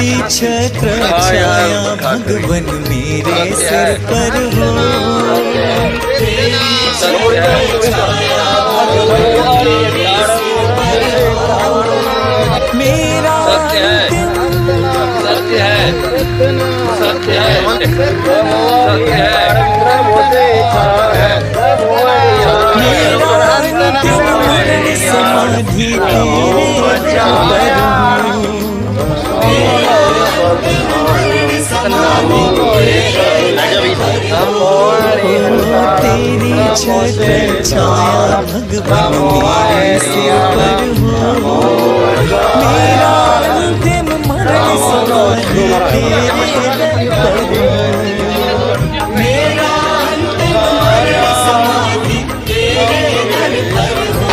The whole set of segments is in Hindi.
तेरी छत्र छाया भगवन मेरे सिर पर हो। मेरा सत्य है, सत्य है, समाधि तेरी छत्र छाया भगवान मेरे सिर पर हो। मेरा अंतिम मरण समाधि तेरे दर पर हो। मेरा अंतिम मरण समाधि तेरे दर पर हो।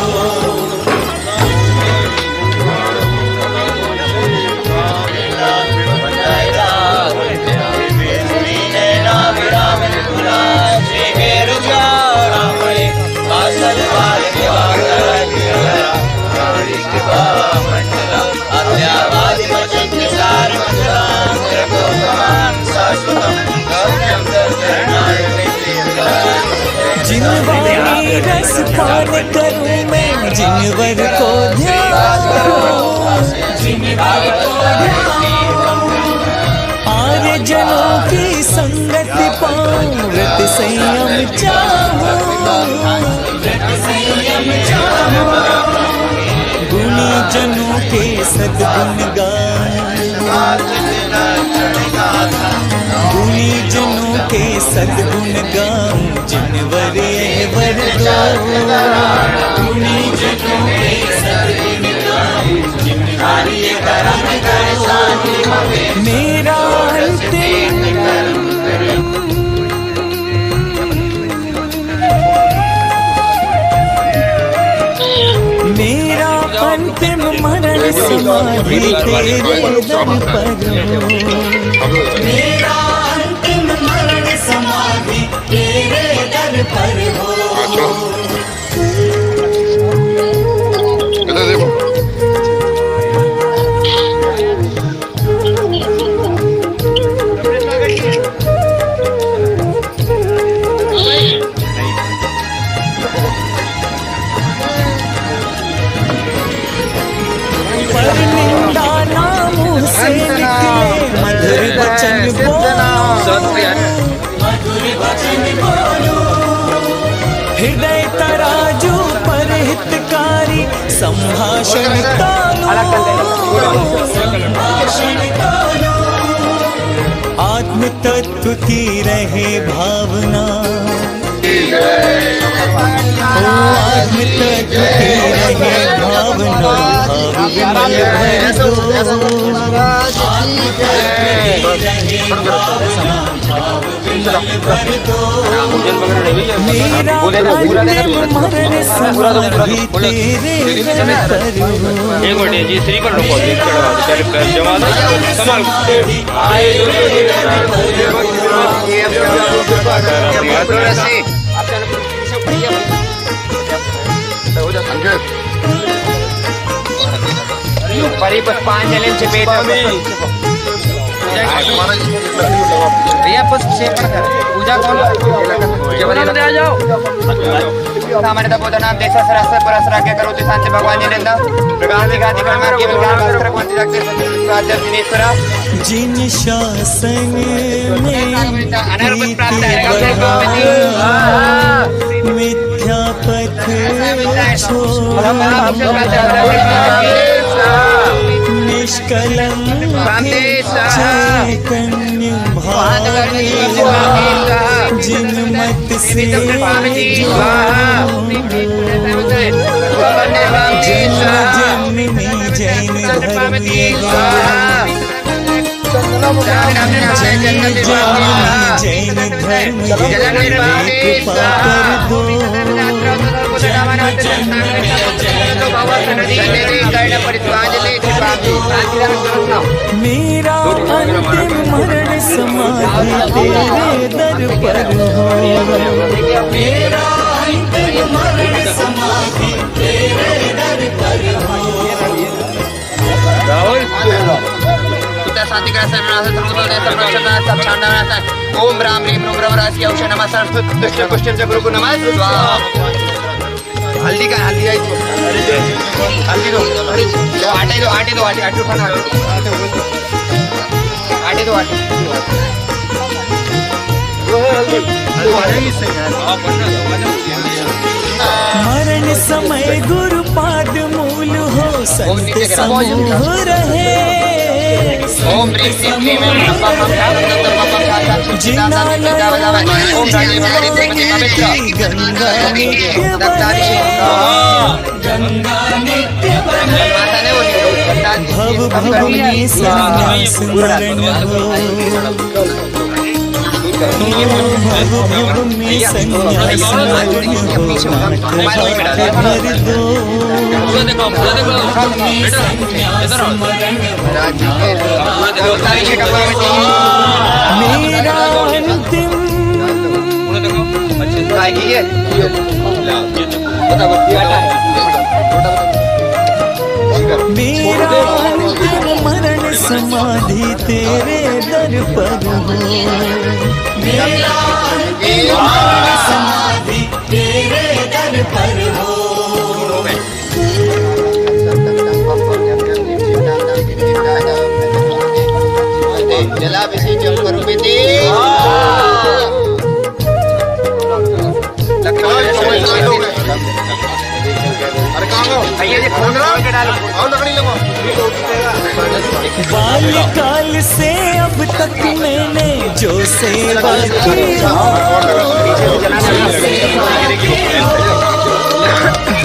जिनवारी रस पान करूं मैं, जिनवर को ध्यान आर्य जनों की संगति पाऊं, व्रत संयम चाहूं, गुणी जनों के सद्गुण गाऊं, गुणी जनों के सद्गुण गाऊं, जिनवर ये वर दो। गुणी जनों के सद्गुण गाऊं, जिनवर ये करम दो। मेरा अंतिम मेरा अंतिम मरण समाधि तेरे दर पर हो। मेरा अंतिम मरण समाधि तेरे दर पर हो। मधुर वचन बोलो, हृदय तराजू पर हितकारी संभाषण आत्म तत्व की रहे भावना, आत्म तत्व की रहे भावना, भाव विमल भर दो। मेरा अंतिम मरण समाधि तेरे दर पर हो। एक मिनट जी, श्री पर रुको, जमा संभाल पुष्पांजलि भैया पुष्प सेवन कर पूजा कौन आ जाओ। सामान्य बोध नाम देश सहस्र परस राज्य करो शांति भगवान निरंदा प्रकार दिखाती कर्म केवल ज्ञान शास्त्र कौन सकते साध्य दिनेश्वरा। जिन शासन में मिथ्या पथ निष्कलंक चैतन्य भावे जिन मत से जन्म जन्म में जैन धर्म जैन धर्म कृपा कर दो। मेरा अंतिम मरण समाधि तेरे दर पर हो। मेरा अंतिम मरण समाधि तेरे दर पर हो। शांति ग्रह सब छांडा ओम राम रीम रूम रवरासी औषध नमः सरस्वत दुष्ट पुष्टम च गुरु नमः स्वाहा। हल्दी का हल्दी आई हल्दी दो आटे उठाना आटे दो मरण समय गुरु पाद मूल हो संत समूह रहे। ओम ह्रीं श्रीं क्लीं ऐं नमः जिना गंगा भव भव में संन्यास मरण हो। भव भव में संन्यास मरण हो। भर दो मेरा अंतिम मेरा अंतिम मरण समाधि तेरे दर पर हो। मेरा अंतिम मरण समाधि तेरे दर पर हो। जलाभिषेकं करोमि बाल्यकाल से अब तक मैंने जो सेवा की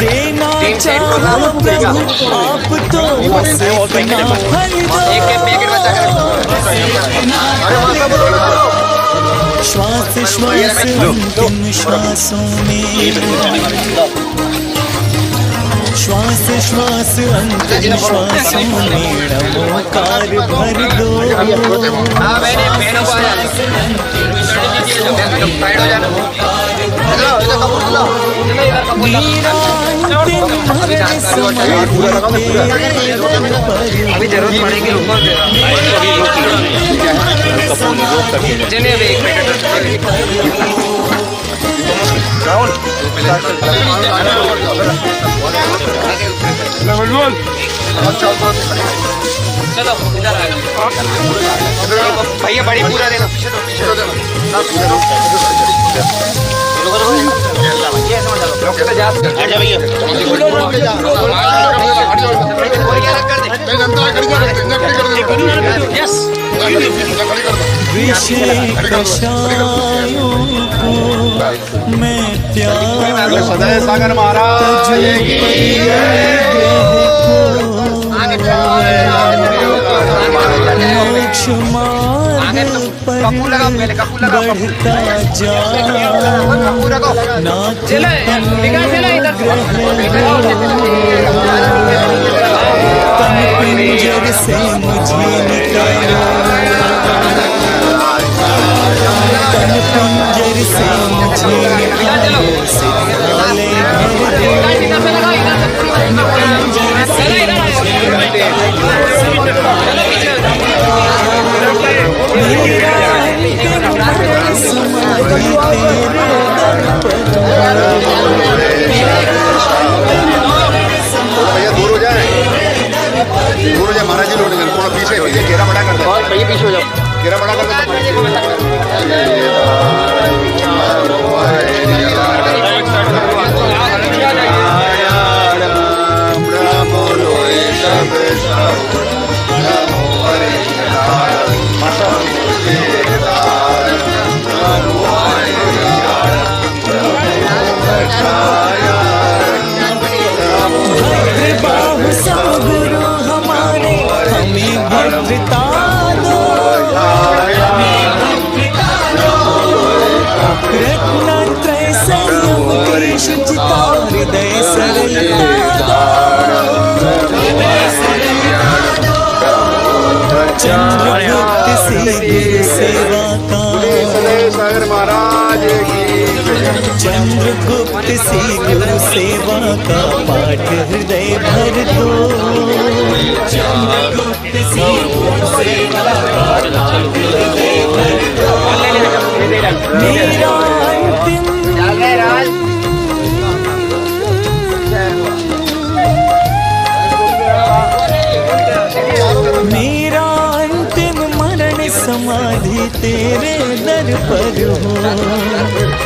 देना चाहो प्रभु आप तो बस अपना फल दो। श्वास श्वास अंतिम श्वासों में श्वास श्वास अंतिम श्वासों में नमोकार भर दो। अभी जरूरत पड़ेगी चलो भैया बड़ी पूरा देना कषायों को मैं प्यार सागर महाराज मोक्ष मार्ग पर बढ़ता जा नाथ तन पिंजर से मुझे निकालो। तन पिंजर से मुझे निकालो सिधाले भर दो। तन पिंजर से मुझे निकालो मेरा अंतिम मरण समाधि तेरे दर पर। दूर हो जाए महाराज जी लोग थोड़ा पीछे घेरा बड़ा कर दो। भैया पीछे हो जाओ घेरा बड़ा कर दो। बाहु सब गुरु हमारे हमें भद्रता दो। रत्नत्रय संयम देश जिता हृदय सरलता दो। चंद्रगुप्त से गुरु सेवा का चंद्रगुप्त से गुरु सेवा का पाठ हृदय भर दो। चंद्रगुप्त से गुरु सेवा भी तेरे दर पर हो।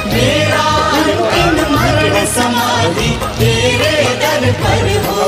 मेरा अंतिम मरण समाधि तेरे दर पर हो।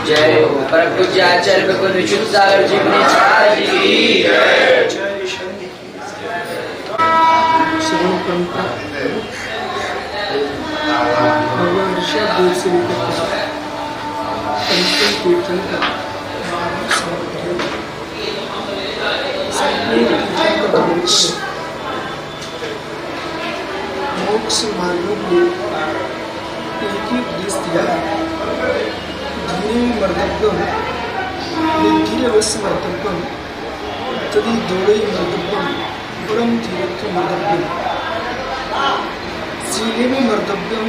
जय हो परम पूज्य आचार्य भगवान विशुद्ध सागर जी महाराज की जय। श्रवण परंपरा भगवान ऋषभ से लेकर कीर्तन का मोक्ष मार्गों को एक ही उपदेश दिया है। धीरे मर्दव्यम धीरवस्य मर्दव्यम तदि दोड़े मर्दव्यम परम तीर्थ मर्दव्यम श्रीलेवी मर्दव्यम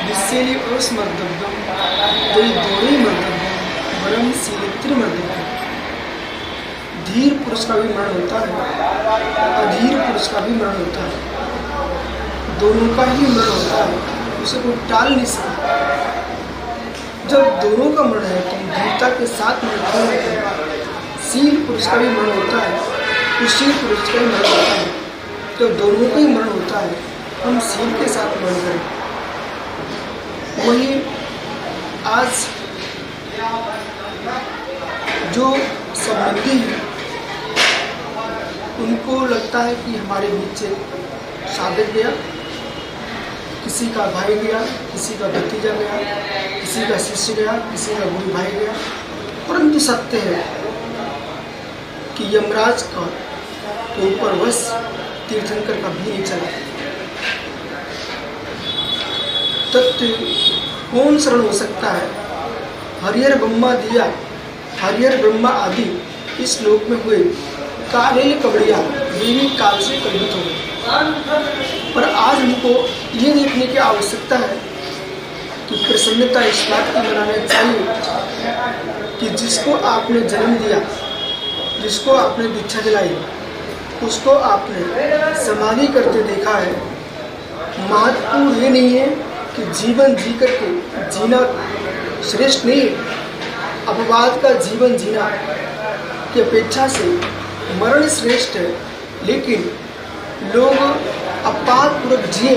विश्वेली अस्मर्दव्यम तदि दोड़े मर्दव्यम परम शीलित्र मर्दव्यम। धीर पुरुष का भी मरण होता है, अधीर पुरुष का भी मरण होता है, दोनों का ही मरण होता है, उसे कोई टाल नहीं सकता। जब दोनों का मरण है तो धीरता के साथ मरण होता है। शील पुरुष का भी मरण होता है, कुशील पुरुष का भी मरण होता है। जब दोनों का ही मरण होता है हम शील के साथ मरण करें। वही आज जो संबंधी हैं उनको लगता है कि हमारे बीच से साधक गया, किसी का भाई गया, किसी का भतीजा गया, किसी का शिष्य गया, किसी का गुरु भाई गया। परंतु सत्य है कि यमराज का तो ऊपर बस तीर्थंकर का भी नहीं चला। तत्व कौन शरण हो सकता है? हरिहर ब्रह्मा दिया, हरिहर ब्रह्मा आदि इस लोक में हुए कालेल कबड़िया देवी काल से कल्पित हो गए। पर आज हमको ये देखने की आवश्यकता है कि प्रसन्नता इस बात की मनानी चाहिए कि जिसको आपने जन्म दिया, जिसको आपने दीक्षा दिलाई, उसको आपने समाधि करते देखा है। महत्वपूर्ण ये नहीं है कि जीवन जी करके जीना श्रेष्ठ नहीं है। अपवाद का जीवन जीना की अपेक्षा से मरण श्रेष्ठ है, लेकिन लोग अपात पूर्वक जिए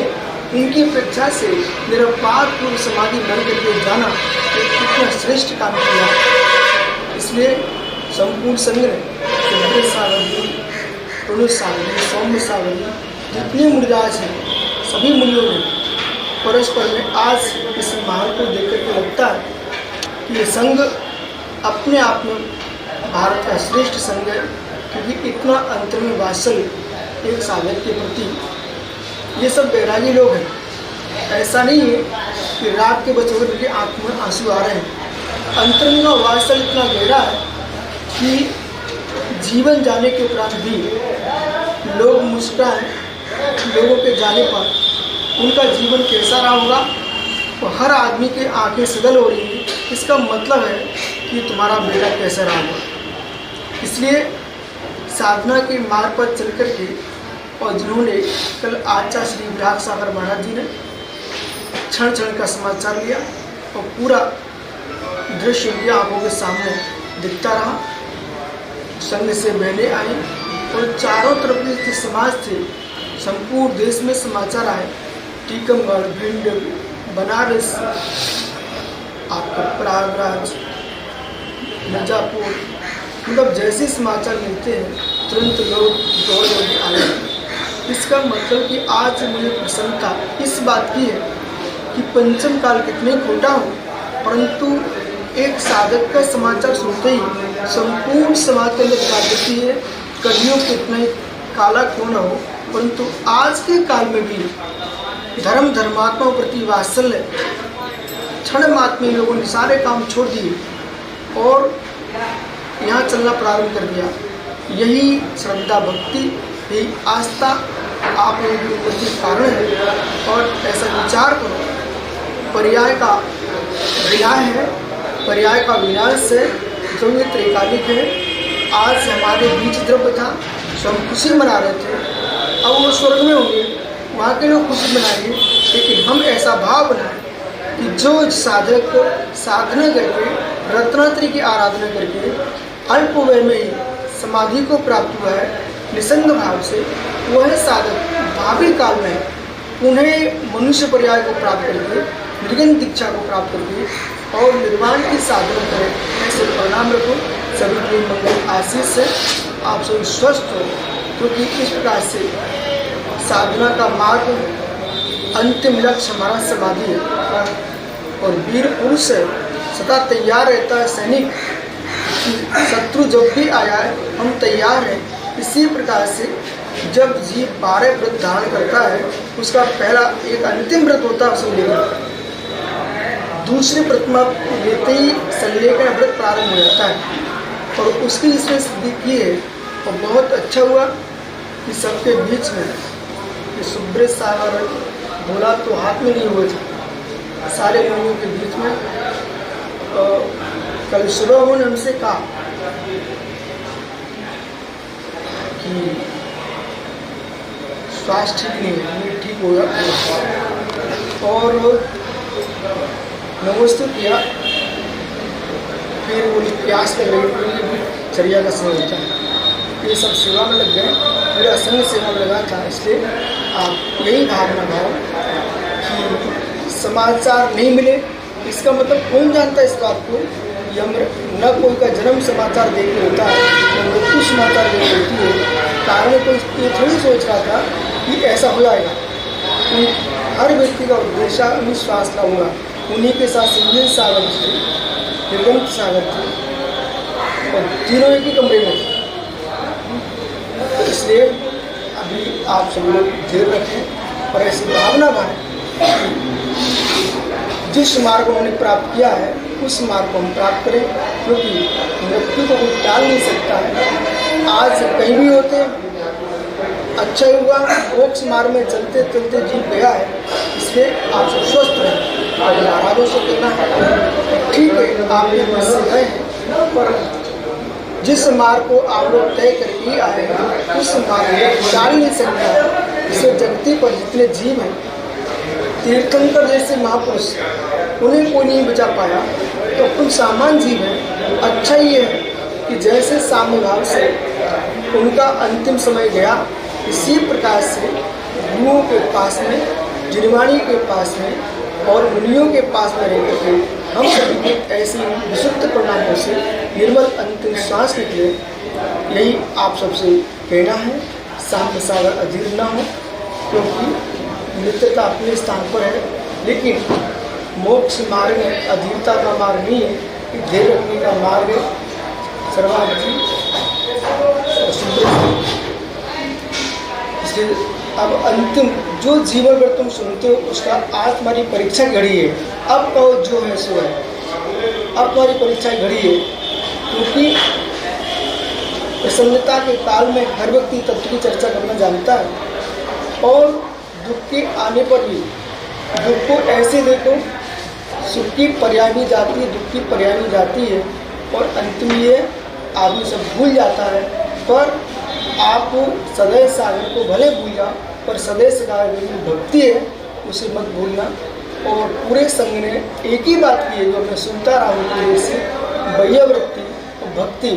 उनकी अपेक्षा से निरपात पूर्व समाधि बन करके जाना एक कितना श्रेष्ठ काम किया। इसलिए संपूर्ण संघ ने सावधि, प्रणु सावधि, सौम्य सावधि जितने मुनिराज हैं सभी मुनियों ने परस्पर में आज इस महान को देख करके लगता है कि ये संघ अपने आप में भारत का श्रेष्ठ संघ है, क्योंकि इतना अंतर में वात्सल्य एक साधक के प्रति ये सब बैरागी लोग हैं। ऐसा नहीं है कि रात के बजे उनकी आँख में आंसू आ रहे हैं। अंतरंग का वात्सल्य इतना गहरा है कि जीवन जाने के उपरांत भी लोग मुस्कुराएं। लोगों के जाने पर उनका जीवन कैसा रहा होगा, तो हर आदमी के आंखें सजल हो रही है, इसका मतलब है कि तुम्हारा बेटा कैसा रहा होगा। इसलिए साधना के मार्ग पर चल कर के, और जिन्होंने कल आचार्य श्री विराग सागर महाराज जी ने क्षण क्षण का समाचार लिया और पूरा दृश्य उनकी आंखों के सामने दिखता रहा। संग से बहने आई और चारों तरफ के समाज थे, संपूर्ण देश में समाचार आए। टीकमगढ़, भिंड, बनारस, आपका प्रयागराज, मिर्जापुर, मतलब जैसे समाचार मिलते हैं तुरंत लोग दौड़ दौड़ आए। इसका मतलब कि आज मुझे प्रसन्नता इस बात की है कि पंचम काल कितने खोटा हो, परंतु एक साधक का समाचार सुनते ही संपूर्ण समाज के अंदर जागृति है। कलियुग कितना ही काला क्यों न हो, परंतु आज के काल में भी धर्म धर्मात्मा प्रति वात्सल्य क्षण मात्र में लोगों ने सारे काम छोड़ दिए और यहाँ चलना प्रारंभ कर दिया। यही श्रद्धा भक्ति, यही आस्था आप लोगों की उन्नति के कारण है। और ऐसा विचार करो, पर्याय का विनाश है, पर्याय का विनाश है, जो ये त्रैकालिक है। आज हमारे बीच द्रव्य था, तो हम खुशी मना रहे थे, अब वो स्वर्ग में होंगे, वहाँ के लोग खुशी मनाएंगे। लेकिन हम ऐसा भाव बनाएं कि जो साधक साधना करके, रत्नात्री की आराधना करके अल्प वय में ही समाधि को प्राप्त हुआ है निसंग भाव से, वह साधक भावी काल में उन्हें मनुष्य पर्याय को प्राप्त करके, मृगन दीक्षा को प्राप्त करके और निर्वाण की साधना करें। ऐसे परिणाम रखो। सभी के मंगल आशीष से आप सभी स्वस्थ हो, क्योंकि इस प्रकार से साधना का मार्ग अंतिम लक्ष्य हमारा समाधि है। और वीर पुरुष है, सदा तैयार रहता है सैनिक, शत्रु जब भी आया है हम तैयार हैं। इसी प्रकार से जब जीव 12 व्रत धारण करता है, उसका पहला एक अंतिम व्रत होता है संलेखन। दूसरे व्रत में लेते ही संलेखन व्रत प्रारंभ हो जाता है और उसकी इसमें सिद्धि की है। और बहुत अच्छा हुआ कि सबके बीच में सुब्रत सागर बोला तो हाथ में नहीं हुए थे, सारे मुनियों के बीच में। कल सुबह उन्होंने हमसे कहा कि स्वास्थ्य ठीक नहीं है, ये ठीक होगा। और नमस्ते किया, फिर वो प्यास कर रही थी, चर्या का समय होता है, ये सब सेवा में लग गए। मेरा संग सेवा में लगा था, इसलिए आप यही भावना भाव कि समाचार नहीं मिले, इसका मतलब कौन जानता है इस बात को। हम न कोई का जन्म समाचार देख के होता है, न मृत्यु समाचार देख के होती है। कारण कोई ये थोड़ी सोच रहा था कि ऐसा हो जाएगा। हर व्यक्ति का उद्देश्य विश्वास का हुआ। उन्हीं के साथ संजय सागर थे, निर्गंत सागर थे और तीनों एक ही कमरे में थे। तो इसलिए अभी आप सब लोग धैर्य रखें और ऐसी भावना बनाएं, जिस मार्ग को उन्होंने प्राप्त किया है उस मार्ग को हम प्राप्त करें, क्योंकि मृत्यु को कोई टाल नहीं सकता है। आज कहीं भी होते, अच्छा ही हुआ मोक्ष मार्ग में चलते चलते जीव गया है, इसलिए आप सब स्वस्थ रहें। और महाराजों से कहना है ठीक है, आप ये बस से गए हैं, पर जिस मार्ग को आप लोग तय करके आए हैं उस मार्ग को टाल नहीं सकता। इसे जगती पर जितने जीव हैं, तीर्थंकर जैसे महापुरुष, उन्हें कोई नहीं बचा पाया, तो कुछ सामान्य जीव हैं। अच्छा ये है कि जैसे साम्य भाव से उनका अंतिम समय गया, इसी प्रकार से गुरुओं के पास में, जिनवाणी के पास में और मुनियों के पास में रह करके हम सभी ऐसी विशुद्ध परिणामों से निर्मल अंतिम श्वास निकले। यही आप सबसे कहना है। साम्य सागर अधीर न हो, क्योंकि नित्यता अपने स्थान पर है, लेकिन मोक्ष मार्ग में अधीरता का मार्ग नहीं है, धैर्य रखने का मार्ग है। सर्वाधिक इसलिए अब अंतिम जो जीवन भर तुम सुनते हो उसका आज तुम्हारी परीक्षा घड़ी है। अब कहो जो है सो है, अब तुम्हारी परीक्षा घड़ी है। क्योंकि प्रसन्नता के काल में हर व्यक्ति तत्व की चर्चा करना जानता है और दुख के आने पर भी दुख को ऐसे देखो, सुख की पर्याय भी जाती है, दुख की पर्याय भी जाती है और अंतिम ये आदमी सब भूल जाता है। पर आप सदैव सागर को भले भूल जाओ, पर सदैव सागर में भक्ति है उसे मत भूलना। और पूरे संघ ने एक ही बात की है जो मैं सुनता रहा हूँ पूरे से, वैयवृत्ति और भक्ति।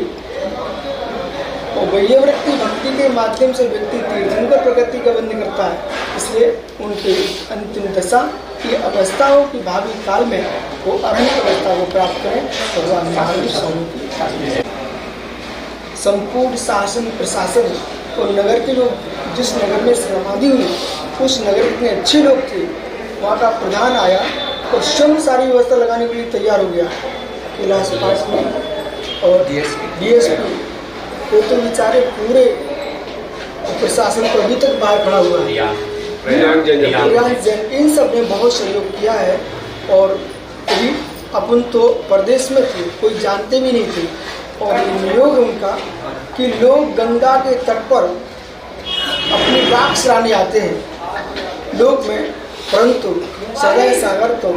और वैयवृत्ति भक्ति के माध्यम से व्यक्ति तीर्थंकर प्रकृति का बंध करता है। इसलिए उनके अंतिम दशा की अवस्थाओं की भावी काल में वो अरहत अवस्था को प्राप्त करें। भगवान महावीर स्वामी की संपूर्ण शासन प्रशासन और नगर के लोग, जिस नगर में समाधि हुई उस नगर इतने अच्छे लोग थे, वहाँ का प्रधान आया और स्वयं सारी व्यवस्था लगाने के लिए तैयार हो गया। कैलाश पास में और DSP वो तो बेचारे पूरे प्रशासन को अभी तक बाहर खड़ा हुआ है। इन सब ने बहुत सहयोग किया है और अभी अपन तो प्रदेश में थे, कोई जानते भी नहीं थे। और योग उनका कि लोग गंगा के तट पर अपनी राख सराहने आते हैं लोग में, परंतु सदैव सागर तो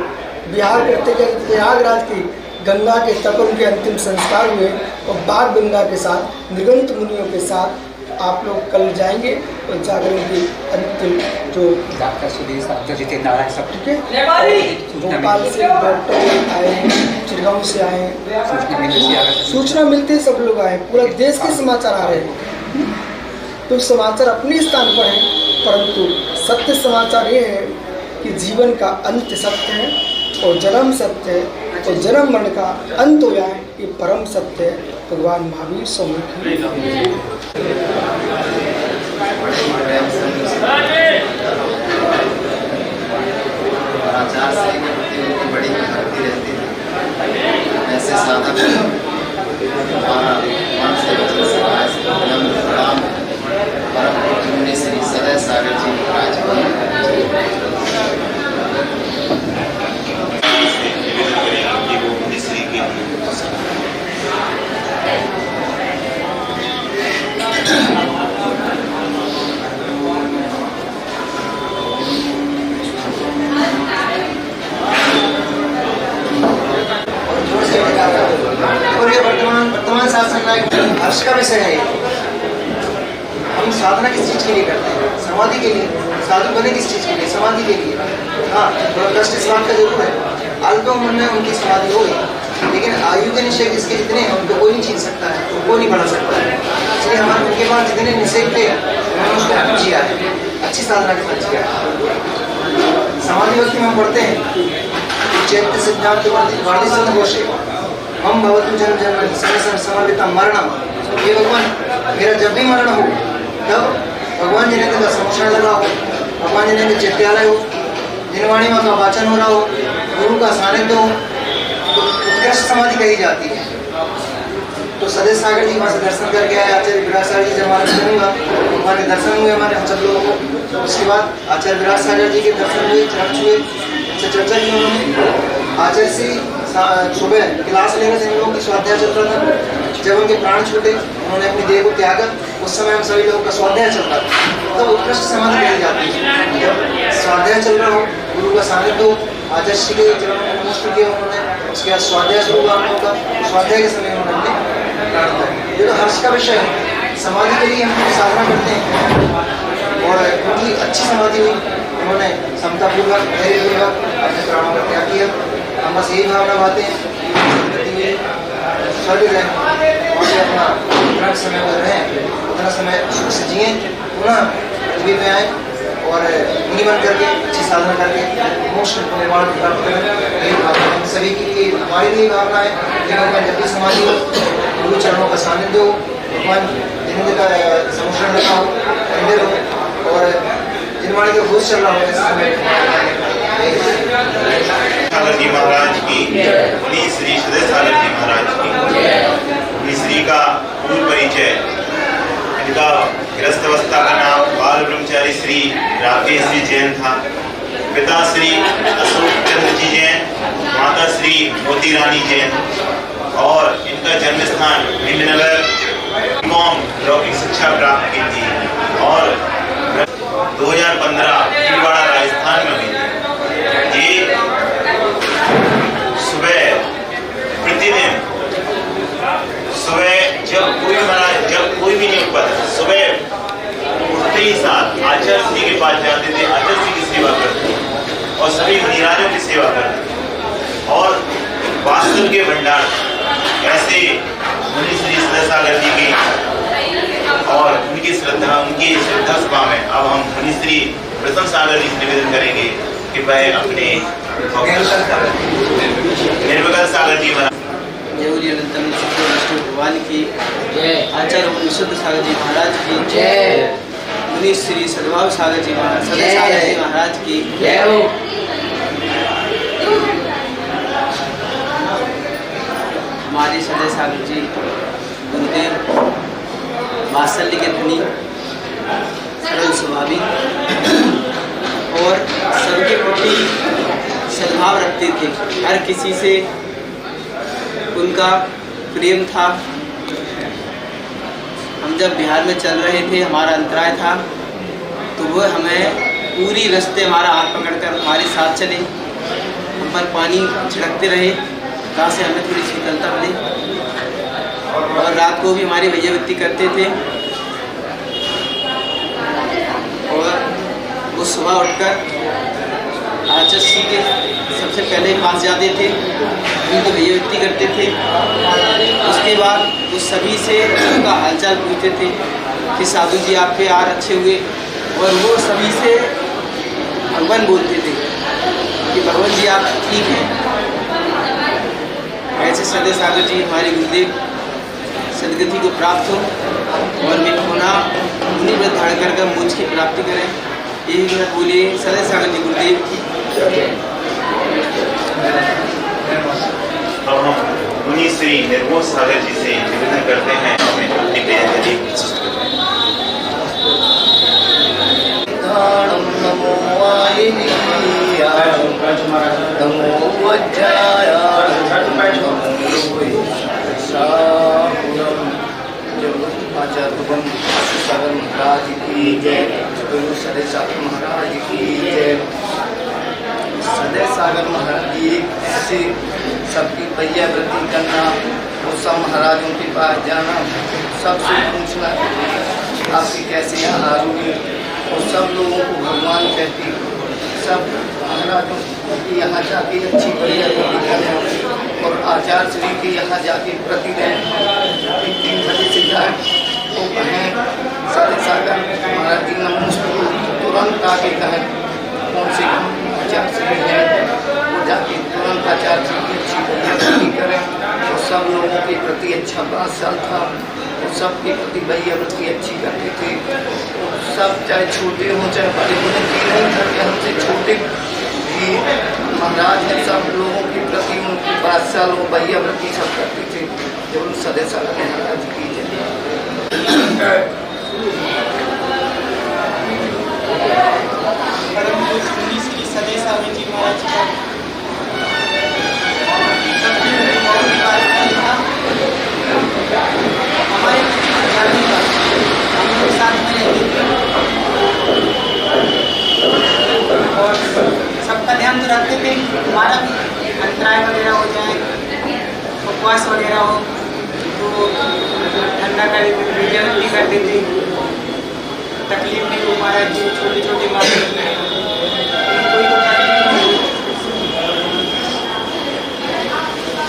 बिहार करते करते प्रयागराज की गंगा के तट उनके अंतिम संस्कार हुए और बाग गंगा के साथ निर्गंत मुनियों के साथ आप लोग कल जाएंगे और जाकर उनकी अंतिम जो डॉक्टर सुधीर साहब, जितेंद्र नारायण सब, ठीक है, भोपाल से डॉक्टर आए, चिड़गांव से आए, सूचना मिलती है, सब लोग आए, पूरा देश के समाचार आ रहे हैं। तो समाचार अपने स्थान पर है, परंतु सत्य समाचार ये है कि जीवन का अंत सत्य है और जन्म सत्य है और जन्म मरण का अंत हो जाए ये परम सत्य है। भगवान महावीर स्वामी आचार से बड़ी भक्ति रहती है। ऐसे साधक हमारा मन से वचन से काया से नम्र प्रणाम परम पूज्य श्री सदैव सागर जी महाराज और ये वर्तमान शासन का एक हर्ष का विषय है। हम साधना किस चीज के लिए करते हैं? समाधि के लिए। साधु बने किस चीज के लिए? समाधि के लिए। हाँ, थोड़ा कष्ट इस बात का जरूर है, अल्प उम्र में उनकी समाधि हो गई, लेकिन आयु के निषेध जिसके जितने हैं उनको कोई नहीं छीन सकता है, उनको नहीं बढ़ा सकता है। इसलिए हमारे उनके पास जितने निषेध थे उन्होंने उसको जिया है, अच्छी साधना के साथ जिया है। समाधि वक्त में हम पढ़ते हैं चैत्य सिद्धांत वादी संघोषे हम भवतु जन्म जन्म समय समाधिता मरणम। ये भगवान मेरा जब भी मरण हो तब भगवान जी ने का संरक्षण लगा हो, भगवान जी ने चैत्यालय हो, जिनवाणी माँ का वाचन हो रहा हो, गुरु का सानिध्य हो, तो उत्कृष्ट समाधि कही जाती है। तो सदैव सागर जी वहाँ से दर्शन करके आए। आचार्य विराट सागर जी जब हमारा मिलूंगा वहाँ के दर्शन हुए हमारे हम सब लोगों को। उसके बाद आचार्य विराट सागर जी के दर्शन हुए, चरण छुए, चर्चा की उन्होंने। आचार्य से सुबह क्लास ले रहे थे, हम लोगों की स्वाध्याय चल रहा था। जब उनके प्राण छूटे उन्होंने अपनी देह को त्यागा, उस समय हम सभी लोगों का स्वाध्याय चल रहा था। तब उत्कृष्ट समाधि कही जाती है। जब स्वाध्याय चल रहा हो, गुरु का सानिध्य हो, आचार्य श्री के चरणों में नमस्कार किया उन्होंने। उसके बाद स्वाध्याय शुरू हुआ हम लोगों का। स्वाध्याय के समय उन्होंने ये तो हर्ष का विषय है। समाधि के लिए हम साधना करते हैं और उनकी अच्छी समाधि हुई। उन्होंने समतापूर्वक धैर्यपूर्वक अपने प्राणों का त्याग किया। हम बस यही भावना बातें स्वर्ग रहें, अपना जितना समय वो रहें उतना समय सुख से जिए, पुनः पृथ्वी में आए और मुनि बन करके अच्छी साधना करके मोक्ष निर्माण प्राप्त करें। यही भावना सभी के लिए, हमारी लिए भावना है कि भगवान जब भी समाधि हो, गुरु चरणों का सानिध्य हो, भगवान जिन्हें का संरक्षण रखा हो, मंदिर हो और जिनवाणी का घोष चल रहा हो इस समय। सागर जी महाराज की, मुनि श्री सदैव सागर जी महाराज की। मुनि श्री का पूर्ण परिचय, इनका गृहस्थ अवस्था का नाम बाल ब्रह्मचारी श्री केसरी जैन था। पिता श्री अशोक चंद्र जी जैन, माता श्री मोती रानी जैन, और इनका जन्म स्थान भिंडनगर कॉम लौकिक शिक्षा प्राप्त की थी और 2015 भीलवाड़ा राजस्थान में हुई थी। ये सुबह प्रतिदिन सुबह जब कोई भी नहीं उठता, सुबह उठते ही साथ आचार्य श्री के पास जाते थे, आचार्य श्री की सेवा करते और सभी मुनिराजों की सेवा करते और वास्तव के भंडार ऐसे मुनि श्री सदसागर जी की और उनकी श्रद्धा सभा में अब हम मुनि श्री प्रथम सागर जी से निवेदन करेंगे कि वह अपने निर्विकल सागर जी महाराज जय अनंतम भगवान की जय, आचार्य विशुद्ध सागर जी महाराज की जय, मुनि श्री सद्भाव सागर जी महाराज सागर जी महाराज की जय। हमारे सदय सागर जी गुरुदेव वात्सल्य के धनी, सरल स्वभावी और सबके प्रति सद्भाव रखते थे। हर किसी से उनका प्रेम था। हम जब बिहार में चल रहे थे, हमारा अंतराय था, तो वो हमें पूरी रास्ते हमारा हाथ पकड़कर हमारे साथ चले, हम पर पानी छिड़कते रहे ताकि हमें थोड़ी शीतलता मिले। और रात को भी हमारी भैयावृत्ति करते थे और वो सुबह उठकर आचार्य श्री के सबसे पहले पास जाते थे, उनको भैयावृत्ति करते थे। उसके बाद वो सभी से उनका हालचाल पूछते थे कि साधु जी आपके यार अच्छे हुए, और वो सभी से भगवान बोलते थे कि भगवान जी आप ठीक हैं। ऐसे सदय सागर जी हमारे गुरुदेव सदगति को प्राप्त हो और वे पुनः मुनि व्रत धारण कर मोक्ष की प्राप्ति करें, यही बोलिए सदय सागर जी गुरुदेव की। अब हम मुनि श्री निर्मोह सागर जी से निवेदन करते हैं हमें अपनी प्रियंजलि प्रस्तुत करें। नमो वाहिनीयाय नमो वज्राय नमो साहुरम आचार्य सागर महाराज की जय, गुरु सदय सागर महाराज की जय। सदय सागर महाराज जी से सबकी भैयावृत्ति करना, वो सब महाराजों के पास जाना, सबसे पूछना आपकी कैसे यहाँ आरोगी, और सब लोगों को भगवान कहती, सब महाराजों की यहाँ जाके अच्छी भैयावृत्ति करें और आचार्य श्री के यहाँ जाके प्रतिदिन 3 बजे से जाए तो कहें सदय सागर महाराज जी नमस्ते, तुरंत आके कहें कौन से आचार्य श्री है, वो जाके तुरंत आचार्य श्री की अच्छी भैयावृत्ति करें। और सब लोगों के प्रति अच्छा वात्सल्य था और सबके प्रति भैयावृत्ति अच्छी करते थे। और सब चाहे छोटे हों चाहे बड़े हों, नहीं करके हमसे छोटे भी महाराज हैं, सब लोगों के प्रति उनकी वात्सल्य और भैयावृत्ति सब करते थे। जब सदय सागर महाराज की जय। श्री सदय सागर जी महाराज का हमारे साथ में और सबका ध्यान तो रखते थे, हमारा भी अंतराय वगैरह हो जाए, उपवास वगैरह हो तो ठंडा का विजयवृत्ति करते थे, तकलीफ नहीं हो महाराज जी, छोटी छोटी बातें कोई तो तकलीफ नहीं।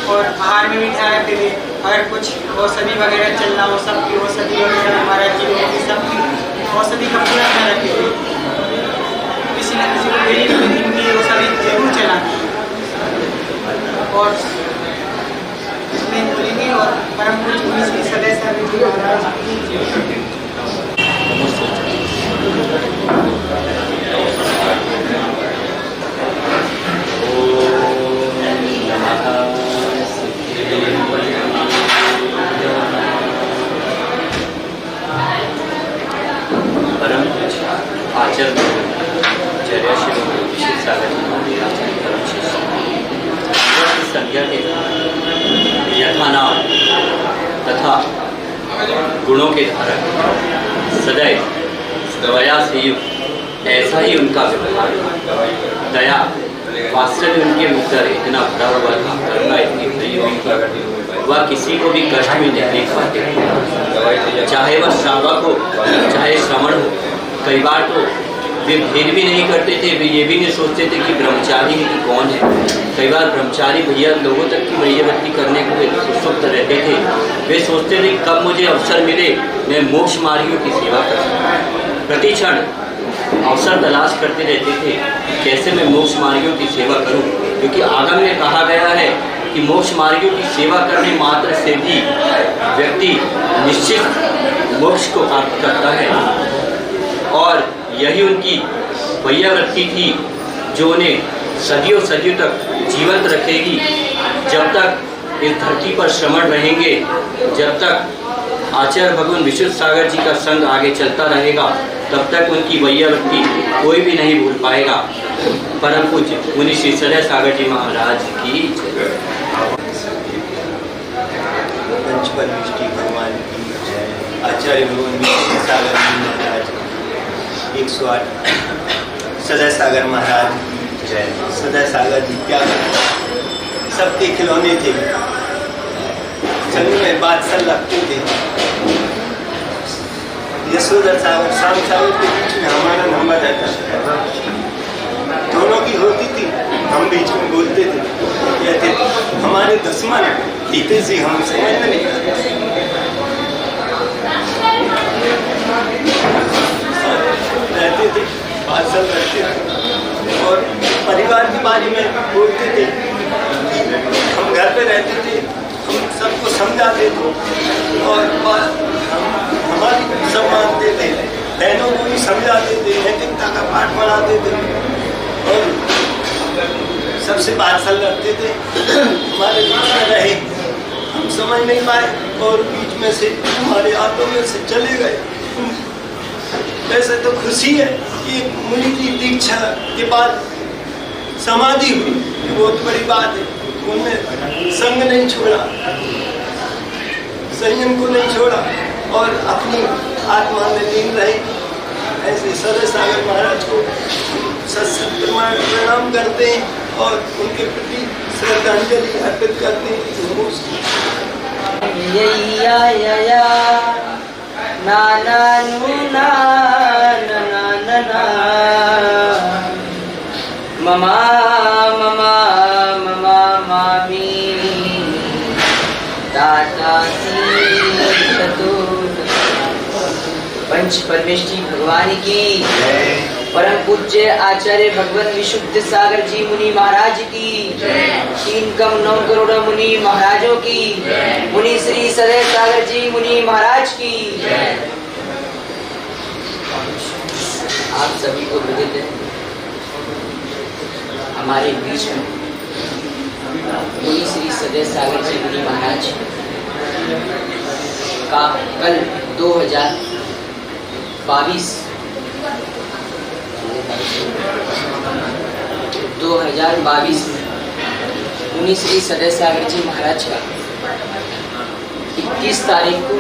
और आहार में भी ध्यान रखते थे, अगर कुछ औषधि वगैरह चलना हो, सबकी औषधि वगैरह महाराज जी होती, सबकी औषधि का पूरा ध्यान रखते थे। किसी न किसी को डेली इनकी औषधि जरूर चलाती और इसमें बोलेंगे। और परम पूज्य मुनि श्री सदय सागर जी महाराज की परम आचार्य के धारक, सदैव दया से युक्त, ऐसा ही उनका व्यवहार था। दया वास्तव में उनके भीतर इतना भरा हुआ था, करुणा इतनी भरी हुई थी, वह किसी को भी कष्ट में नहीं देख पाते, चाहे वह श्रावक हो चाहे श्रमण हो। कई बार तो वे भेद भी नहीं करते थे, वे ये भी नहीं सोचते थे कि ब्रह्मचारी है कि कौन है। कई बार ब्रह्मचारी भैया लोगों तक की मय्यवृत्ति करने को वे उत्सुक रहते थे। वे सोचते थे कब मुझे अवसर मिले मैं मोक्ष मार्गियों की सेवा कर सकूं। प्रति क्षण अवसर तलाश करते रहते थे, कैसे मैं मोक्ष मार्गियों की सेवा करूं, क्योंकि आगम में कहा गया है कि मोक्ष मार्गियों की सेवा करने मात्र से भी व्यक्ति निश्चित मोक्ष को प्राप्त करता है। और यही उनकी वैयावृत्ति थी जो उन्हें सदियों सदियों तक जीवंत रखेगी। जब तक इस धरती पर श्रमण रहेंगे, जब तक आचार्य भगवान विशुद्ध सागर जी का संग आगे चलता रहेगा, तब तक उनकी वैयावृत्ति कोई भी नहीं भूल पाएगा। परम पूज्य मुनि श्री सदय सागर जी महाराज की पंचपरमेष्ठी भगवान की जय। आचार्य भगवान विशुद्ध सागर जी महाराज 108 सदय सागर महाराज की जय। सदय सागर जी क्या सबके खिलौने थे, संग में बादशाह लगते थे। यशोदा सागर शाम सागर के बीच में हमारा नंबर रहता था, दोनों की होती थी, हम बीच में बोलते थे, कहते हमारे दुश्मन पीते से हम समझ नहीं रहते थे, बादशाह करते थे और परिवार के बारे में बोलते थे। हम घर पे रहते थे, हम सबको समझाते थे और हमारी सब मानते थे, बहनों को भी समझाते थे, नैतिकता का पाठ पढ़ाते थे और सबसे बादशाह लगते थे। हमारे बीच में रहे, हम समझ नहीं पाए और बीच में से हमारे हाथों में से चले गए। वैसे तो खुशी है कि मुनि की दीक्षा के बाद समाधि हुई, बहुत बड़ी बात है। उन्होंने संग नहीं छोड़ा, संयम को नहीं छोड़ा और अपनी आत्मा में लीन रहे। ऐसे सदय सागर महाराज को सत्संग प्रणाम करते हैं और उनके प्रति श्रद्धांजलि अर्पित करते हैं। ना ना नु ना ना ना ना ममा ममा ममा मामी दाता पंच परमेष्ठी भगवान की, परम पूज्य आचार्य भगवान विशुद्ध सागर जी मुनि महाराज की, 3 कम 9 करोड़ मुनि महाराजों की, मुनि श्री सदय सागर जी मुनि महाराज की। आप सभी को विदित है हमारे बीच में मुनि श्री सदय सागर जी मुनि महाराज का कल 2022 में मुनि श्री सदय सागर जी महाराज का 21 तारीख को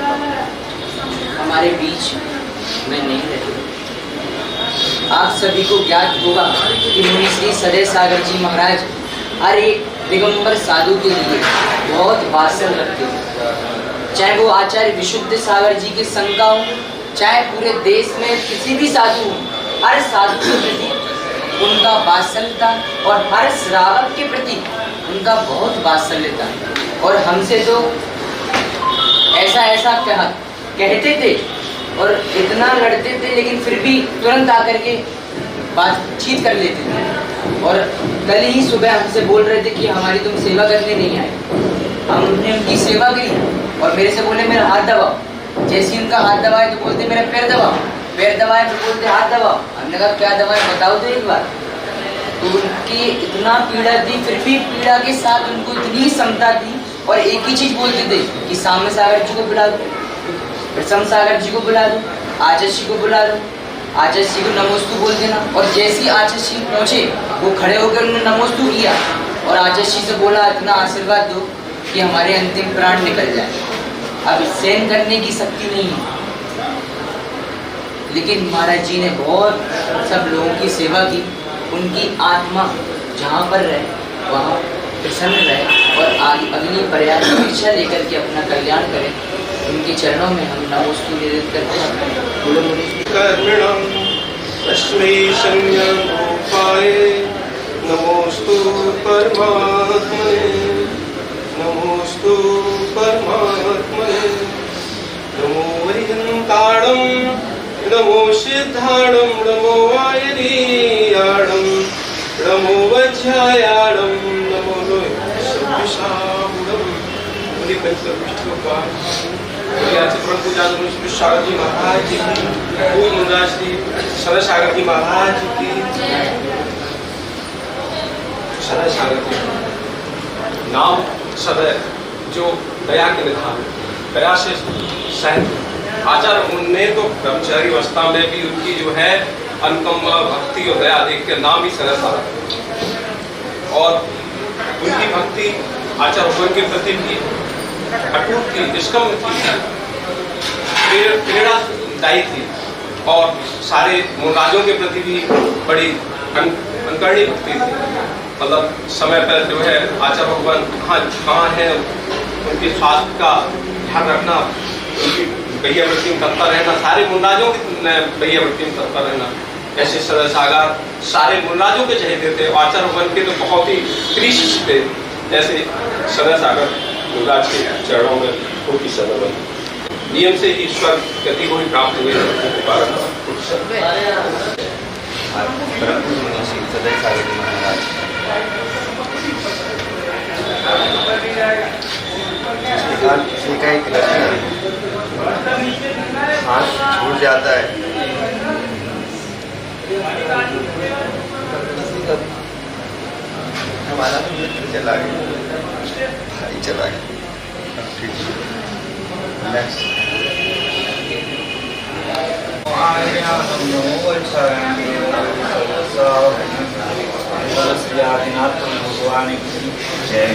हमारे बीच में नहीं रहे। आप सभी को ज्ञात होगा कि मुनि श्री सदय सागर जी महाराज हर एक दिगंबर साधु के लिए बहुत वात्सल्य रखते थे, चाहे वो आचार्य विशुद्ध सागर जी के संग का हो, चाहे पूरे देश में किसी भी साधु, हर साधु के प्रति उनका वात्सल्य था और हर श्रावक के प्रति उनका बहुत वात्सल्य था। और हमसे तो ऐसा कहते थे और इतना लड़ते थे, लेकिन फिर भी तुरंत आकर के बातचीत कर लेते थे। और कल ही सुबह हमसे बोल रहे थे कि हमारी तुम सेवा करने नहीं आए। हमने उनकी सेवा की और मेरे से बोले मेरा हाथ दबाओ। जैसे उनका हाथ दबाए तो बोलते मेरा पैर दबाओ, पैर दबाए तो बोलते हाथ दबाओ। हमने कहा क्या दबाए बताओ तो एक बार। तो उनकी इतना पीड़ा थी, फिर भी पीड़ा के साथ उनको इतनी क्षमता थी और एक ही चीज़ बोलते थे कि सामने सागर जी को बुला दो, प्रसम सागर जी को बुला दो, आचार्य जी को बुला दो, आचार्य जी को नमोस्तु बोल देना। और जैसे ही आचार्य जी पहुँचे वो खड़े होकर उन्होंने नमोस्तु किया और आचार्य जी से बोला इतना आशीर्वाद दो कि हमारे अंतिम प्राण निकल जाए। अब सहन करने की शक्ति नहीं है, लेकिन महाराज जी ने बहुत सब लोगों की सेवा की। उनकी आत्मा जहाँ पर रहे वहाँ प्रसन्न रहे और अगली पर्याय इच्छा लेकर के अपना कल्याण करें। उनके चरणों में हम नमोस्तु निवेदित करते हैं। बोलो नमोस्तु परमात्मने, नमोस्तु परमात्मने, नमो वैहंताणं, नमो सिद्धाणं, नमो वायरीयाणं, नमो वज्रायाणं, नमो लोहितसविशाहुणं। सागर जी महाराज जी की, पूज्य मुनिराज श्री सदा सागर जी महाराज जी की, सदा सागर जी नाम सदैव जो दया के निधान, दया से सहित आचार्य उनने तो ब्रह्मचारी अवस्था में भी उनकी जो है अनुकंपा भक्ति और दया देख के नाम ही सदा सागर। और उनकी भक्ति आचार्य भगवान के प्रति भी अटूट थी, निष्कम थी, प्रेरणादायी थी और सारे मुनिराजों के प्रति भी बड़ी अनुकरणीय भक्ति थी। मतलब समय पर जो है आचार्य भगवान कहाँ है, उनके स्वास्थ्य का ध्यान रखना, उनकी भैया वृत्ति में तत्पर रहना, सारे मुनिराजों के भैया वृत्ति में तत्पर रहना, ऐसे सदा सागर सारे मुनिराजों के चाहते थे। आचार्य भगवान के तो बहुत ही प्रिय शिष्य थे, ऐसे सदा सागर मुनिराज के चरणों में उनकी सदा नियम से ही ईश्वर गति को ही प्राप्त हुए। किसी का एक लक्षण हाथ छूट जाता है, हमारा चला गया, ठीक आदिनाथ भगवान की जय,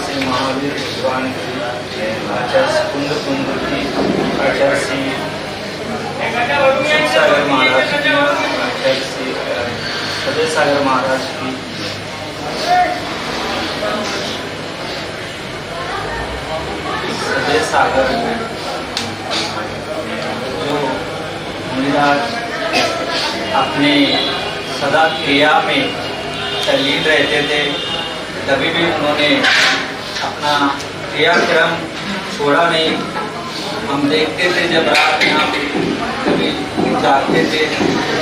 श्री महावीर भगवान की जय, आचार्य कुंद की, आचार्य श्री सागर महाराज की, आचार्य श्री सदय सागर महाराज की। सदय सागर जो मुनिराज अपने सदा क्रिया में तल्लीन रहते थे, कभी भी उन्होंने अपना क्रियाक्रम छोड़ा नहीं। हम देखते थे जब रात में हम कभी जागते थे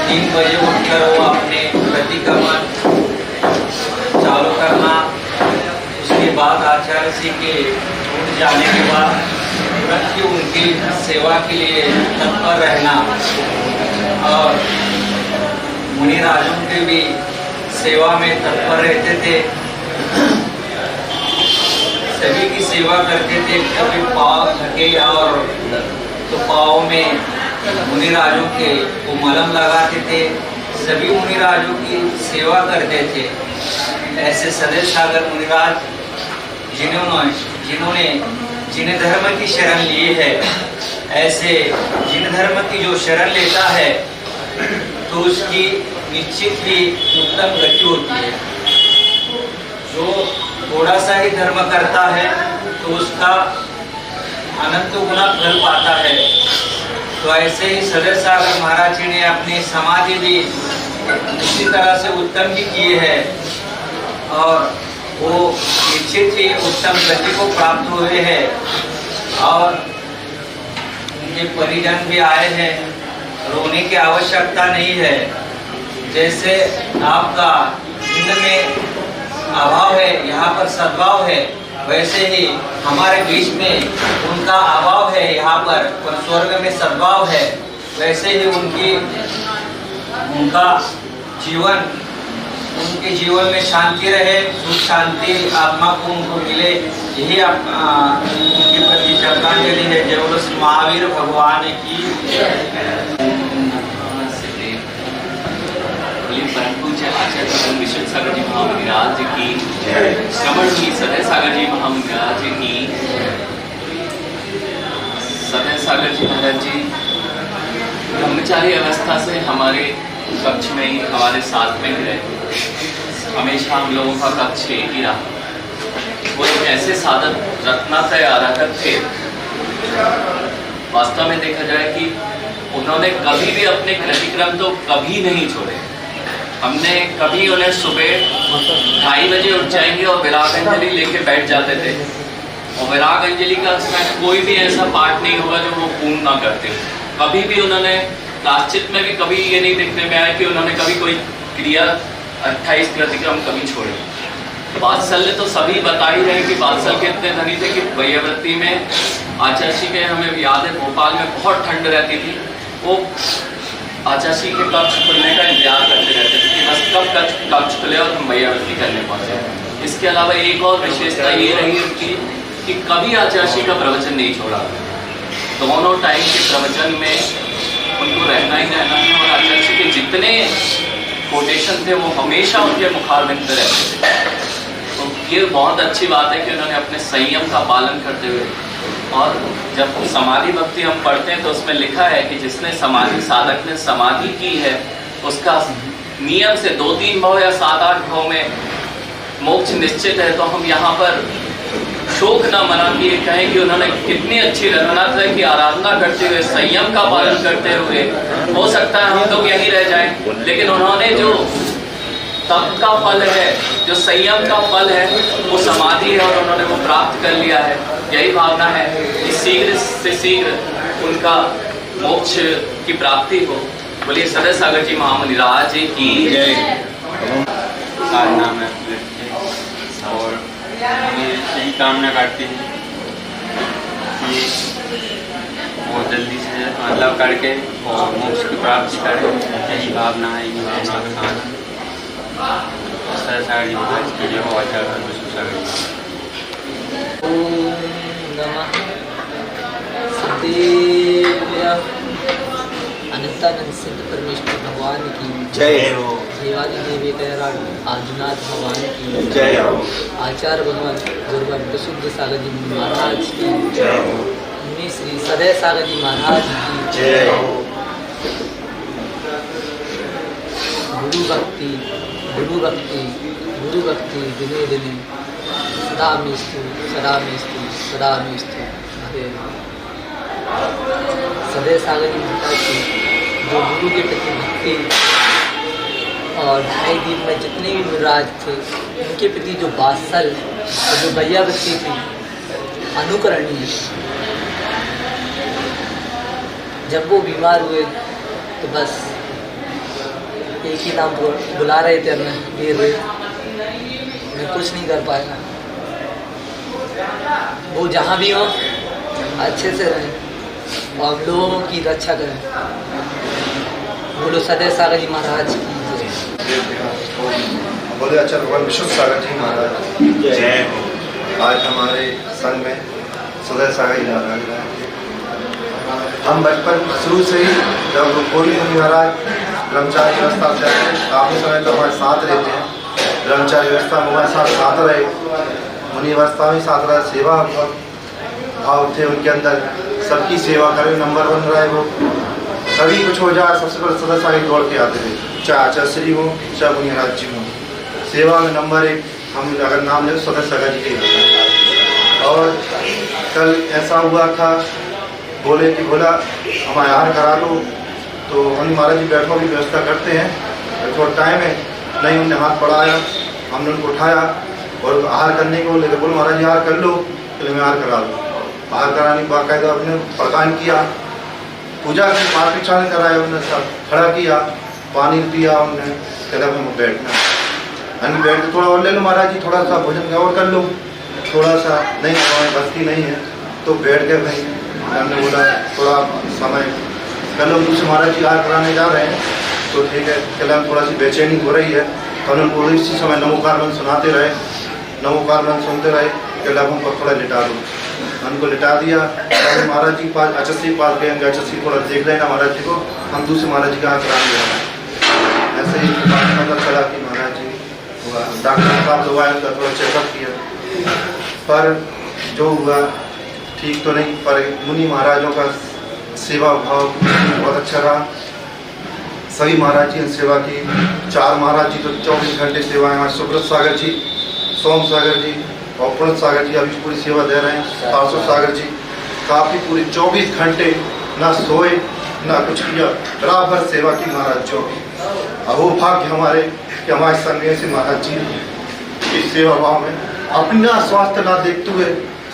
3 बजे उठकर वो अपने प्रतिक्रमण चालू करना, उसके बाद आचार्य जी के उठ जाने के बाद तुरंत ही उनकी सेवा के लिए तत्पर रहना और मुनिराजों के भी सेवा में तत्पर रहते थे, सभी की सेवा करते थे। कभी पाँव थके और तो पाँव में मुनिराजों के वो मलम लगाते थे, सभी मुनिराजों की सेवा करते थे। ऐसे सदय सागर मुनिराज जिन्होंने जिन धर्म की शरण ली है, ऐसे जिन धर्म की जो शरण लेता है तो उसकी निश्चित ही उत्तम गति होती है। जो थोड़ा सा ही धर्म करता है तो उसका अनंत गुना फल पाता है। तो ऐसे ही सदय सागर महाराज जी ने अपनी समाधि भी इसी तरह से उत्तम ही किए है और वो निश्चित ही उत्तम गति को प्राप्त हुए हैं। और उनके परिजन भी आए हैं, रोने की आवश्यकता नहीं है। जैसे आपका हिंद में अभाव है, यहाँ पर सद्भाव है, वैसे ही हमारे बीच में उनका अभाव है, यहाँ पर स्वर्ग में सद्भाव है। वैसे ही उनका जीवन, उनके जीवन में शांति रहे, सुख शांति आत्मा को उनको मिले, यही उनके प्रति श्रद्धांजलि है। जय बोलो श्री महावीर भगवान की। परम पूज्य आचार्य विश्व सागर जी महामुनिराज की, श्रवण की सदय सागर जी महामुनिराज की। सदय सागर जी महाराज जी ब्रह्मचारी अवस्था से हमारे कक्ष में ही, हमारे साथ में ही रहे। हमेशा हम लोगों का कक्ष एक ही रहा। वो एक ऐसे साधक रत्नात्रय आराधक थे। वास्तव में देखा जाए कि उन्होंने कभी भी अपने कृतिक्रम तो कभी नहीं छोड़े। हमने कभी उन्हें सुबह 2:30 बजे उठ जाएंगे और विराग अंजलि लेके बैठ जाते थे, और विराग अंजलि का कोई भी ऐसा पाठ नहीं होगा जो वो पूर्ण ना करते। कभी भी उन्होंने प्राश्चित में भी कभी ये नहीं देखने में आया कि उन्होंने कभी कोई क्रिया 28 कृतिक्रम कभी छोड़े। वात्सल्य तो सभी बता ही रहे कि वात्सल्य इतने धनी थे कि वैयावृत्ति में आचार्य के, हमें याद है भोपाल में बहुत ठंड रहती थी, वो आचार्य के कक्ष खुलने का इंतजार करते रहते थे कि बस कब कक्ष खुले और हम वैयावृत्ति करने पहुँचे। इसके अलावा एक और विशेषता ये रही उनकी कि कभी आचार्य का प्रवचन नहीं छोड़ा। दोनों टाइम के प्रवचन में उनको रहना ही रहना है, और आचार्य के जितने कोटेशन थे वो हमेशा उनके मुखारबिंद पे रहते थे। तो ये बहुत अच्छी बात है कि उन्होंने अपने संयम का पालन करते हुए, और जब समाधि भक्ति हम पढ़ते हैं तो उसमें लिखा है कि जिसने समाधि, साधक ने समाधि की है, उसका नियम से 2-3 भाव या 7-8 भाव में मोक्ष निश्चित है। तो हम यहाँ पर शोक न मना के कहें कि उन्होंने कितनी अच्छी रत्नात्रय की आराधना करते हुए, संयम का पालन करते हुए, हो सकता है हम लोग यहीं रह जाएं, लेकिन उन्होंने जो तप का फल है, जो संयम का फल है, वो समाधि है और उन्होंने वो प्राप्त कर लिया है। यही भावना है कि शीघ्र से शीघ्र उनका मोक्ष की प्राप्ति हो। बोलिए सदय सागर जी महामुनि राज की जय। साधना में और यही कामना करती हैं कि वो जल्दी से मतलब करके और मोक्ष की प्राप्ति करें। यही भावना है, यही भावना के साथ सारी अनंतानंद सिद्ध परमेश्वर भगवान की जय हो। देवादि देवी तैराज आदिनाथ भगवान की जय हो। आचार्य भगवान गुरुवर विशुद्ध सागर जी महाराज की जय हो। मुनि श्री सदय सागर जी महाराज की जय हो। गुरु भक्ति गुरु भक्ति गुरु भक्ति दिने दिने सदा मेस्तु सदा मेस्तु सदा मेस्तु। हरे सदय सागर जी महाराज की जो गुरु के प्रति भक्ति, और 2.5 दिन में जितने भी मुराज थे उनके प्रति जो वात्सल, जो वैयावृत्ति थी, अनुकरणीय। जब वो बीमार हुए तो बस एक ही नाम बुला रहे थे, हमें वीर वीर, मैं कुछ नहीं कर पाएगा। वो जहाँ भी हो अच्छे से रहें और हम लोगों की रक्षा करें। बोलो सदय सागर जी महाराज की बोले आचार्य भगवान विशुद्ध सागर जी महाराज जय हो। आज हमारे संघ में सदय सागर जी महाराज, हम बचपन शुरू से ही जब गोविंद मुनि महाराज ब्रह्मचारी व्यवस्था में जाते हैं, काफ़ी समय तो हमारे साथ रहते हैं। ब्रह्मचारी व्यवस्था में हमारे साथ रहे, मुनि अवस्था में साथ रहे। सेवा भाव थे उनके अंदर, सबकी सेवा करें, नंबर 1 रहे वो। कभी कुछ हो जाए सबसे पहले सदस्य सागर दौड़ के आते थे, चाहे आचार्य श्री हो चाहे मुनि महाराज जी हो। सेवा में नंबर 1 हम अगर नाम ले सदस्य सागर जी के ही होता है। और कल ऐसा हुआ था, बोले कि बोला हम आहार करा लो, तो हम महाराज जी बैठो की व्यवस्था करते हैं, थोड़ा टाइम है नहीं। उन्होंने हाथ बढ़ाया, हमने उनको उठाया और आहार करने को लेकर बोलो महाराज जी आहार कर लो, पहले मैं आहार करा लो। आहार कराने के बाकायदा अपने प्रदान किया, पूजा की पाठ विचार कराया, उन्होंने सब खड़ा किया, पानी पिया, उन्होंने कहता मैं बैठना, हम बैठ के थोड़ा और ले लो महाराज जी, थोड़ा सा भोजन और कर लो, थोड़ा सा नहीं हमारी बस्ती नहीं है तो बैठ गए भाई। हमने बोला थोड़ा समय कल हम दूसरे महाराज जी आहार कराने जा रहे हैं, तो ठीक है। कल हम थोड़ा सी बेचैनी हो रही है, तो उन्होंने इसी समय नमोकार मंत्र सुनाते रहे, नमोकार मंत्र सुनते रहे। कल अब हमको थोड़ा लिटा दो, हमको लिटा दिया। महाराज जी पास आचार्य के पास गए, आचार्य जी थोड़ा देख लेना महाराज जी को, हम दूसरे महाराज जी का आहार कराने जा रहे हैं। ऐसे ही पता चला कि महाराज जी डॉक्टर साहब लोग आए, उनका थोड़ा चेकअप किया, पर जो हुआ ठीक तो नहीं, पर मुनि महाराजों का सेवा भाव बहुत अच्छा रहा। सभी महाराज जी ने सेवा की। 4 महाराज जी तो 24 घंटे सेवा है। हमारे सुब्रत सागर जी, सोम सागर जी और पुणत सागर जी अभी पूरी सेवा दे रहे हैं। पार्श्व सागर जी काफ़ी पूरी 24 घंटे ना सोए ना कुछ किया, बराबर सेवा की महाराज जी की। अब वो भाग्य हमारे कि हमारे संग से महाराज जी इस सेवा भाव में अपना स्वास्थ्य ना देखते हुए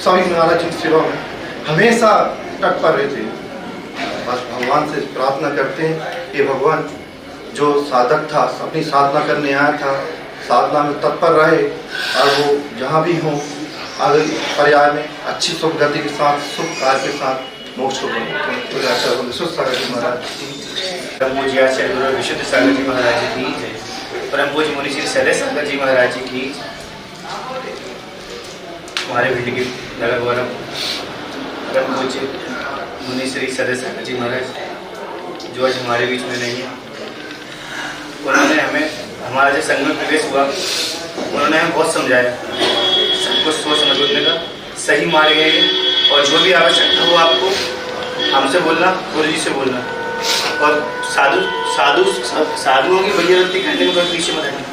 सभी महाराज जी की सेवा में हमेशा तत्पर रहते हैं। बस भगवान से प्रार्थना करते हैं कि भगवान जो साधक था, अपनी साधना करने आया था, साधना में तत्पर रहे और वो जहाँ भी हो आगे पर्याय में अच्छी सुख गति के साथ, सुख कार्य के साथ मोक्ष को विशुद्ध सागर जी महाराज परम पूज्य आचार्य गुरु विशुद्ध सागर जी महाराज जी की, परम पूज्य मुनि श्री सदय सागर जी महाराज जी की, हमारे भिंड की नगर गौरव परम पूज्य मुनि श्री सदय सागर जी महाराज जो आज हमारे बीच में नहीं है। उन्होंने हमें हमारा जो संघ में प्रवेश हुआ, उन्होंने हमें बहुत समझाया, सबको सोच समझने का सही मार्ग है ये, और जो भी आवश्यकता हो आपको हमसे बोलना, गुरु जी से बोलना, और साधुओं की भैयारती करने में कोई पीछे मत हटना।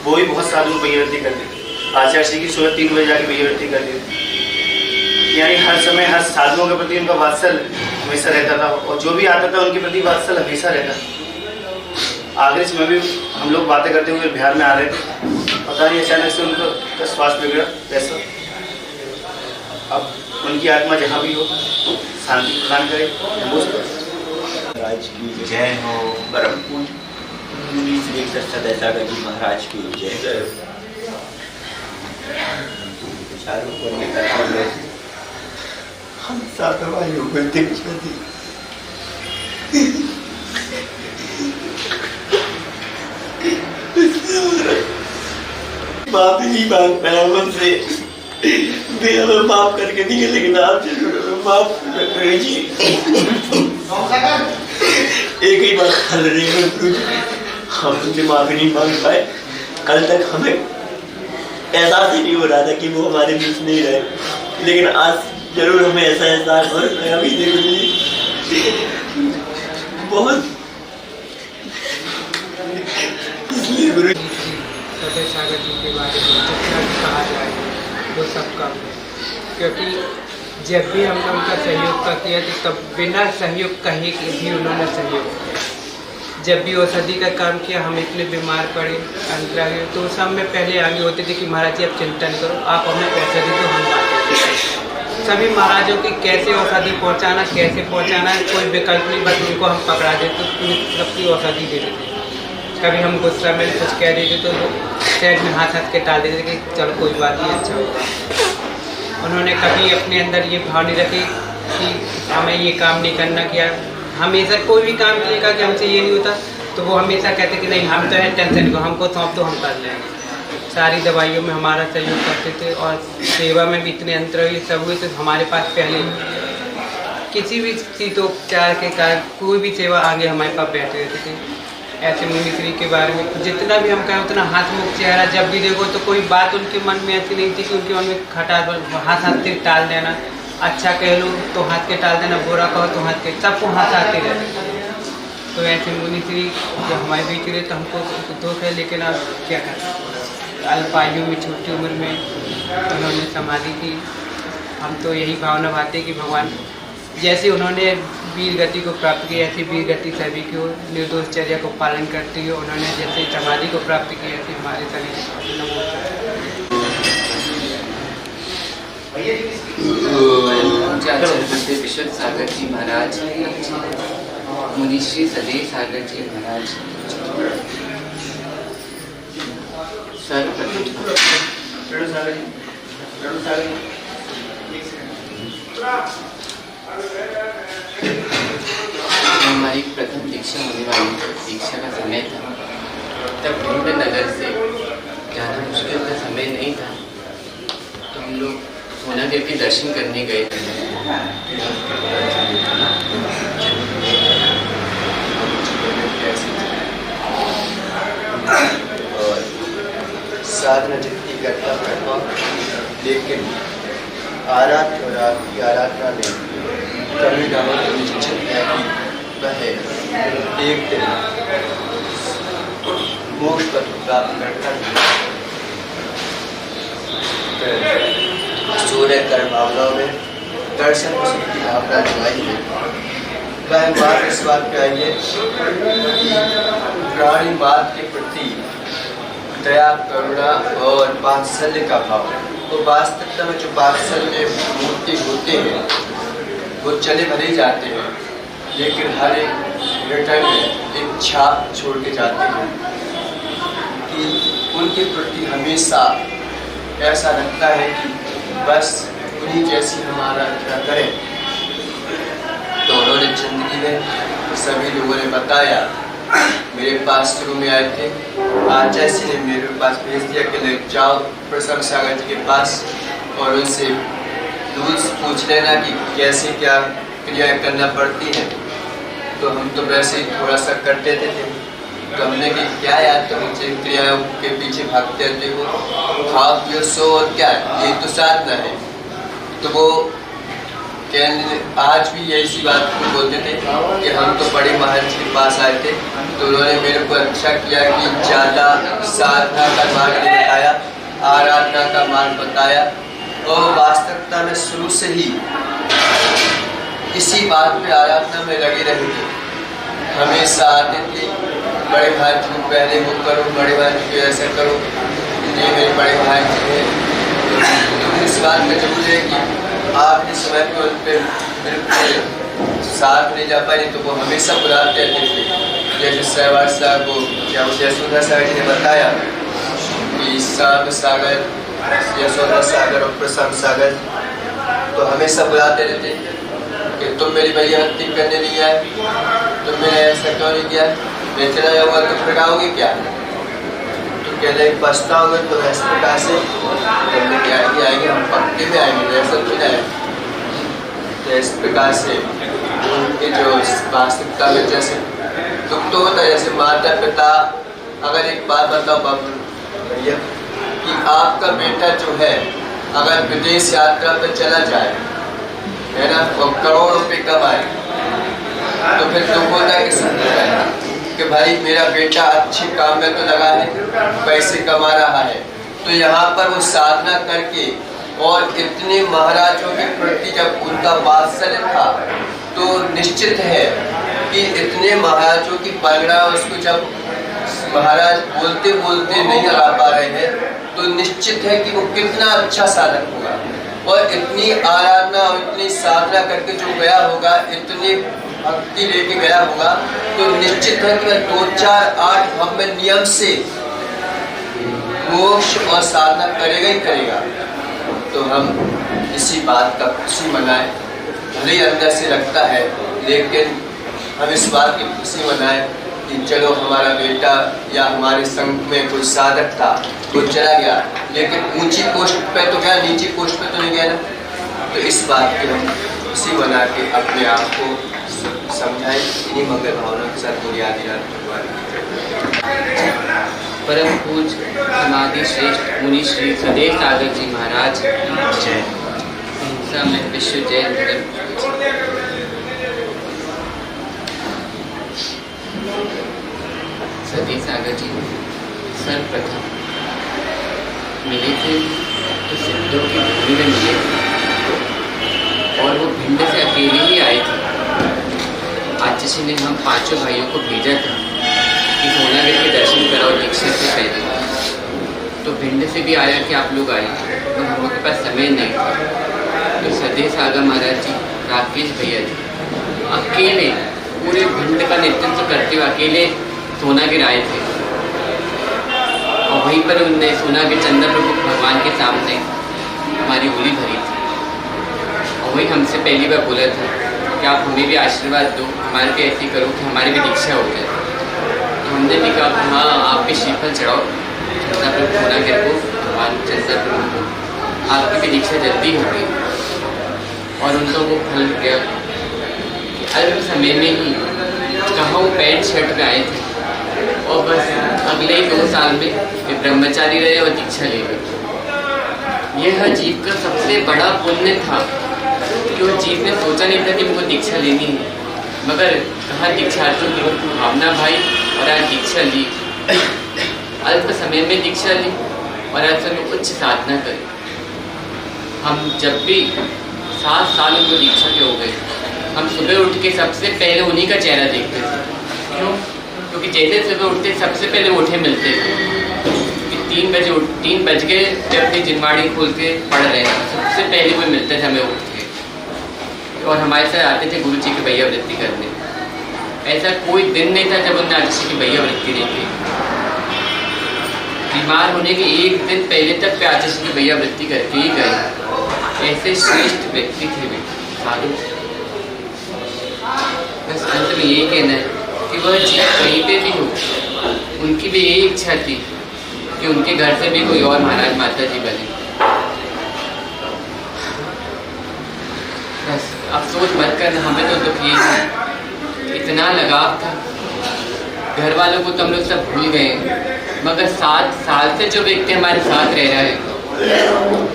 वो भी बहुत साधुओं की भैयारती करते, आचार्य श्री की सुबह 3 बजे जाके भैयारती करते, यानी हर समय हर साधुओं के प्रति उनका वात्सल हमेशा रहता था, और जो भी आता था उनके प्रति वात्सल हमेशा रहता था। आखिरी समय भी हम लोग बातें करते हुए बिहार में आ रहे थे, पता नहीं अचानक से उनका स्वास्थ्य बिगड़ा वैसा। अब उनकी आत्मा जहाँ भी हो शांति प्रदान करे। महाराज की जय हो। परम पूज्य श्री सदय सागर जी महाराज की जय। चारों को हम सात भाइयों को दीक्षा दी। माफ ही मांग पाया मुझसे, मैं हमें माफ करके दिए, लेकिन आप जरूर माफ कीजिए। एक ही बात हल रही है, हम उनसे माफी नहीं मांग पाए। कल तक हमें एहसास ही नहीं हो रहा था कि वो हमारे बीच नहीं रहे, लेकिन आज जरूर हमें ऐसा एहसास हो रहा है। अभी बहुत इसलिए गुरु सदय सागर जी के बारे में जितना भी कहा जाए वो सब कम है, क्योंकि जब भी हमने उनका सहयोग का किया तो तब बिना सहयोग कहे कि भी उन्होंने सहयोग किया। जब भी औषधि का काम किया, हम इतने बीमार पड़े अंदर आगे, तो उस समय पहले आगे होते थे कि महाराज जी आप चिंता नहीं करो, आप हमें पैसे दे दो, हम बातें। सभी महाराजों की कैसे औषधि पहुंचाना, कैसे पहुंचाना है, कोई विकल्प नहीं, बस उनको हम पकड़ा देते तो पूरी सबकी औषधि दे देते। कभी हम गुस्सा में कुछ कह देते तो साइड में हाथ के टाल देते कि चलो कोई बात नहीं, अच्छा होगा। उन्होंने कभी अपने अंदर ये भाव नहीं रखी कि हमें ये काम नहीं करना, किया हमेशा कोई भी काम किएगा कि हमसे ये नहीं होता, तो वो हमेशा कहते कि नहीं हम तो है, टेंशन को हमको सौंप दो, हम कर लेंगे। सारी दवाइयों में हमारा सहयोग करते थे, और सेवा में भी इतने अंतर हुए सब हुए, तो हमारे पास पहले किसी भी शीतोपचार के कारण कोई भी सेवा आगे हमारे पास बैठे रहते थे। ऐसे मुनि श्री के बारे में जितना भी हम कहें उतना हंसमुख चेहरा, जब भी देखो तो कोई बात उनके मन में ऐसी नहीं थी कि उनके मन में खटास, हंस के टाल देना, अच्छा कह लो तो हंस के टाल देना, बुरा कहो तो हंस के, सबको हंसाते रहते। तो ऐसे मुनि श्री जब हमारे बीच रहे तो हमको दुख है, लेकिन अब क्या करें, अल्पायु में छोटी उम्र में उन्होंने समाधि की। हम तो यही भावना भाते कि भगवान जैसे उन्होंने वीर गति को प्राप्त किया, ऐसी वीर गति सभी को निर्दोषचर्या को पालन करते हुए उन्होंने जैसे समाधि को प्राप्त किया, ऐसे हमारे सभी आचार्य विशुद्ध सागर जी महाराज, मुनि श्री सदय सागर जी महाराज, हमारी प्रथम दीक्षा होने वाली दीक्षा का समय था, तब भिंड नगर से ज़्यादा मुश्किल का समय नहीं था, तो हम लोग सोना देव के दर्शन करने गए थे। और साधना जितनी करता करता, लेकिन आराधना और आपकी आराधना में करने का मतलब निश्चित है कि वह एक दिन मोक्ष पद प्राप्त कर सूर्य कर्मावलों में दर्शन की भावना जमाई है। वह बात इस बात पे आई है कि प्राणी मात्र के प्रति दया, करुणा और वात्सल्य का भाव, तो वास्तविकता में जो वात्सल्य मूर्ति होते हैं वो चले भले जाते हैं, लेकिन हर एक रिटर्न में एक छाप छोड़ के जाते हैं कि उनके प्रति हमेशा ऐसा लगता है कि बस उन्हीं जैसी हमारा क्या करें। तो उन्होंने जिंदगी में सभी लोगों ने बताया, मेरे पास शुरू में आए थे, आचार्य जी ने मेरे पास भेज दिया कि ले जाओ प्रसन्न सागर जी के पास और उनसे रूल्स पूछ लेना कि कैसे क्या क्रियाएं करना पड़ती हैं। तो हम तो वैसे ही थोड़ा सा कर देते थे, तो हमने कि क्या यार तो मुझे क्रियाओं के पीछे भागते रहते हो, खाओ पियो सो और क्या, ये तो साधना है। तो वो कहने आज भी ऐसी बात को बोलते थे कि हम तो बड़े महाराज के पास आए थे, तो उन्होंने मेरे को अच्छा किया कि ज़्यादा साधना का मार्ग नहीं बताया, आराधना का मार्ग बताया। और वास्तविकता में शुरू से ही इसी बात पे आराधना में लगे रहे थे। हमेशा आते थे, बड़े भाई जी पहले वो करो, बड़े भाई जी ऐसा करो, ये मेरे बड़े भाई जी हैं। तो इस बात में जरूर है कि आखिरी समय पे उन पर बिल्कुल साथ नहीं जा पाए, तो वो हमेशा बुलाते रहते थे। जैसे सहवाग साहब को क्या यशोदा सागर जी ने बताया कि साग सागर, यशोदा सागर और प्रसन्न सागर, तो हमेशा बुलाते रहते कि तुम मेरी भैया हत्या करने नहीं आए, तुम मैंने ऐसा क्यों नहीं किया, मैं चला जाऊँगा तो फिर आओगे क्या। तो कह रहे पछताओगे तो इस प्रकार से आएंगे, हम पक्के में आएंगे, वैसा तो नहीं आएंगे। तो इस प्रकार से उनके जो वास्तविकता में जैसे दुख तो होता है, जैसे माता पिता, अगर एक बात बताओ बाबू भैया कि आपका बेटा जो है अगर विदेश यात्रा पर चला जाए है ना, और करोड़ रुपए कमाए, तो फिर दुख होता है कि सुख होता है कि भाई मेरा बेटा अच्छे काम में तो लगा है, पैसे कमा रहा है। तो यहाँ पर वो साधना करके और इतने महाराजों के प्रति जब उनका वात्सल्य था, तो निश्चित है कि इतने महाराजों की परंपरा उसको जब महाराज बोलते बोलते नहीं लगा पा रहे हैं, तो निश्चित है कि वो कितना अच्छा साधक होगा। और इतनी आराधना और इतनी साधना करके जो गया होगा, इतनी भक्ति लेके गया होगा, तो निश्चित है कि वह 2, 4, 8 भाव में नियम से मोक्ष और साधना करेगा ही करेगा। तो हम इसी बात का खुशी मनाएं, भले ही अंदर से लगता है, लेकिन हम इस बात की खुशी मनाएं कि चलो हमारा बेटा या हमारे संघ में कोई साधक था, वो चला गया, लेकिन ऊंची पोस्ट पे तो गया, नीची पोस्ट पे तो नहीं गया ना। तो इस बात की हम खुशी मना के अपने आप को समझाएं, इन्हीं मंगल भावना के साथ बुनियादी परम पूज्य समाधि श्रेष्ठ मुनि श्री सदैव सागर जी महाराज जय। हिंसा में विश्व जैन धर्म सदैव सागर जी सर्वप्रथम मिले थे तो सिद्धों की भूमि में मिले और वो भिंड से अकेले ही आए थे। आचार्य ने हम 5 भाइयों को भेजा था कि सोनागिर के दर्शन कराओ दीक्षा से पहले। तो भिंड से भी आया कि आप लोग आए, तो हम लोग के पास समय नहीं था। तो सदैव सागर महाराज जी, राकेश भैया जी अकेले पूरे भिंड का नेतृत्व करते हुए अकेले सोनागिर आए थे। और वहीं पर उनने सोनागिर चंद्र प्रभु भगवान के सामने हमारी होली भरी थी। और वही हमसे पहली बार बोला था कि आप हमें भी आशीर्वाद दो, हमारे भी ऐसे करो कि हमारी भी दीक्षा हो जाए। तो हमने भी कहा हाँ आप भी श्रीफल चढ़ाओ चंद्र प्रभु सोनागिर को, भगवान चंद्र प्रभु को, आपकी भी दीक्षा जल्दी हो गई। और उनको वो फल गया अल्प समय में ही, कहाँ वो पैंट शर्ट में आए थे और बस अगले ही 2 साल में वे ब्रह्मचारी रहे और दीक्षा ले गए। यह जीव का सबसे बड़ा पुण्य था कि वो जीव ने सोचा नहीं था कि उनको दीक्षा लेनी है, मगर कहाँ दीक्षार्थियों की भावना भाई और आज दीक्षा ली, अल्प समय में दीक्षा ली और आज समय उच्च साधना करी। हम जब भी 7 साल उनको दीक्षा के हो गए, हम सुबह उठ के सबसे पहले उन्हीं का चेहरा देखते थे। क्यों? क्योंकि जैसे सुबह उठते सबसे पहले उठे मिलते थे कि 3 बज गए जब अपनी जिनवाड़ी खोल के पढ़ रहे हैं, सबसे पहले कोई मिलते थे हमें उठ के और हमारे साथ आते थे गुरु जी की भैया वृत्ति करने। ऐसा कोई दिन नहीं था जब उन्होंने आचार्य जी की भैया वृत्ति नहीं की। बीमार होने के 1 दिन पहले तक आचार्य जी की भैया वृत्ति करके ही गए। ऐसे श्रेष्ठ व्यक्ति थे वे साधु। बस अंत में यही कहना है कि वह जीव कहीं पे भी हो, उनकी भी यही इच्छा थी कि उनके घर से भी कोई और महाराज माता जी बने। बस अफसोस मत करना, हमें तो दुख ये था, इतना लगाव था, घर वालों को तो हम लोग सब भूल गए, मगर 7 साल से जो व्यक्ति हमारे साथ रह रहा है,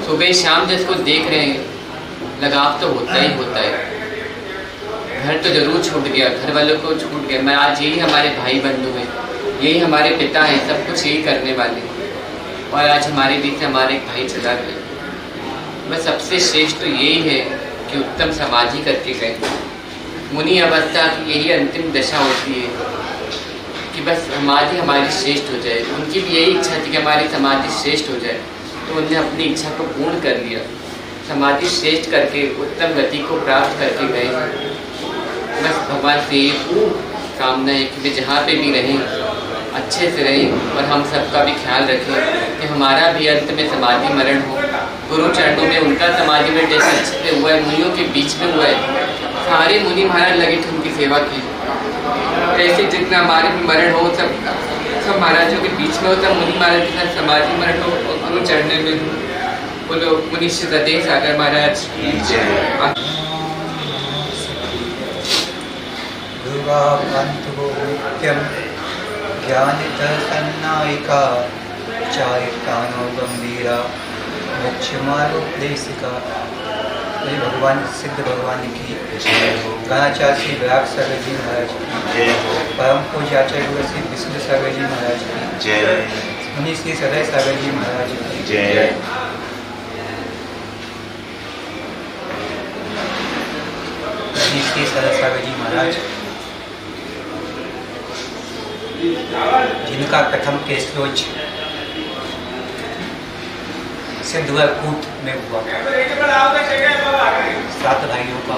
सुबह शाम जिसको देख रहे हैं, लगाव तो होता ही होता है। घर तो जरूर छूट गया, घर वालों को छूट गया, मैं आज यही हमारे भाई बंधु हैं, यही हमारे पिता हैं, सब कुछ यही करने वाले, और आज हमारे बीच से हमारे एक भाई चला गए। बस सबसे श्रेष्ठ तो यही है कि उत्तम समाधि करके गए। मुनि अवस्था की यही अंतिम दशा होती है कि बस समाधि हमारी श्रेष्ठ हो जाए। उनकी भी यही इच्छा थी कि हमारी समाधि श्रेष्ठ हो जाए, तो उन्होंने अपनी इच्छा को पूर्ण कर लिया। समाधि श्रेष्ठ करके उत्तम गति को प्राप्त करके गए। बस भगवान से कामना है कि वे जहाँ पे भी रहें अच्छे से रहें और हम सबका भी ख्याल रखें कि हमारा भी अंत में समाधि मरण हो। गुरु चरणों में उनका समाधि में जैसे अच्छे से हुआ है, मुनियों के बीच में हुआ है, सारे मुनि महाराज लगे थे उनकी सेवा की, ऐसे जितना हमारे भी मरण हो सब महाराजों के बीच में होता, मुनि महाराज के साथ समाधि मरण हो और गुरु चरणों में बोलो मुनि श्री सागर महाराज। नित्यम ज्ञानितसन्नायिका चारितानो गंभीरा मोक्षमारोपदेशिका। ये भगवान सिद्ध भगवान की गणाचार्य श्री विराग सागर जी महाराज की, परम पूज्य आचार्य गुरु श्री विष्णु सागर जी महाराज की, मुनि श्री सदय सागर जी महाराज की, श्री सदय सागर जी महाराज जिनका प्रथम केसलोच सिद्धूरकूट में हुआ, 7 भाइयों का।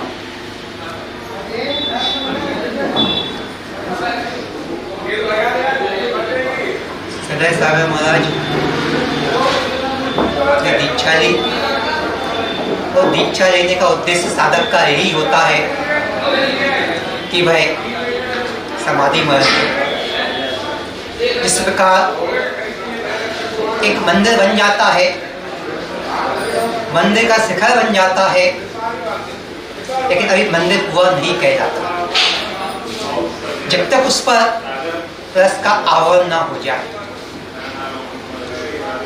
सदय सागर महाराज ने दीक्षा ली, और दीक्षा लेने का उद्देश्य साधक का यही होता है कि वह समाधि मरण। इस प्रकार एक मंदिर बन जाता है, मंदिर का शिखर बन जाता है, लेकिन अभी मंदिर पूरा नहीं कह जाता जब तक उस पर रस का आवरण ना हो जाए।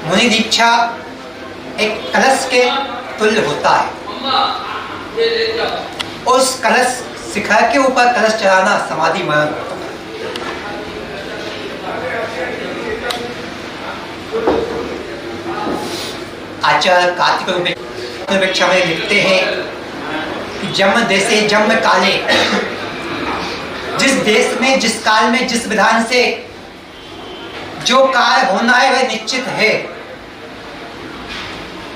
मुनि दीक्षा एक कलश के तुल्य होता है, उस कलश शिखर के ऊपर कलश चढ़ाना समाधि मरण होता है। आचार्य कार्तिक उपेक्षा में लिखते हैं कि जन्म देशे जन्म काले, जिस देश में जिस काल में जिस विधान से जो कार्य होना है वह निश्चित है।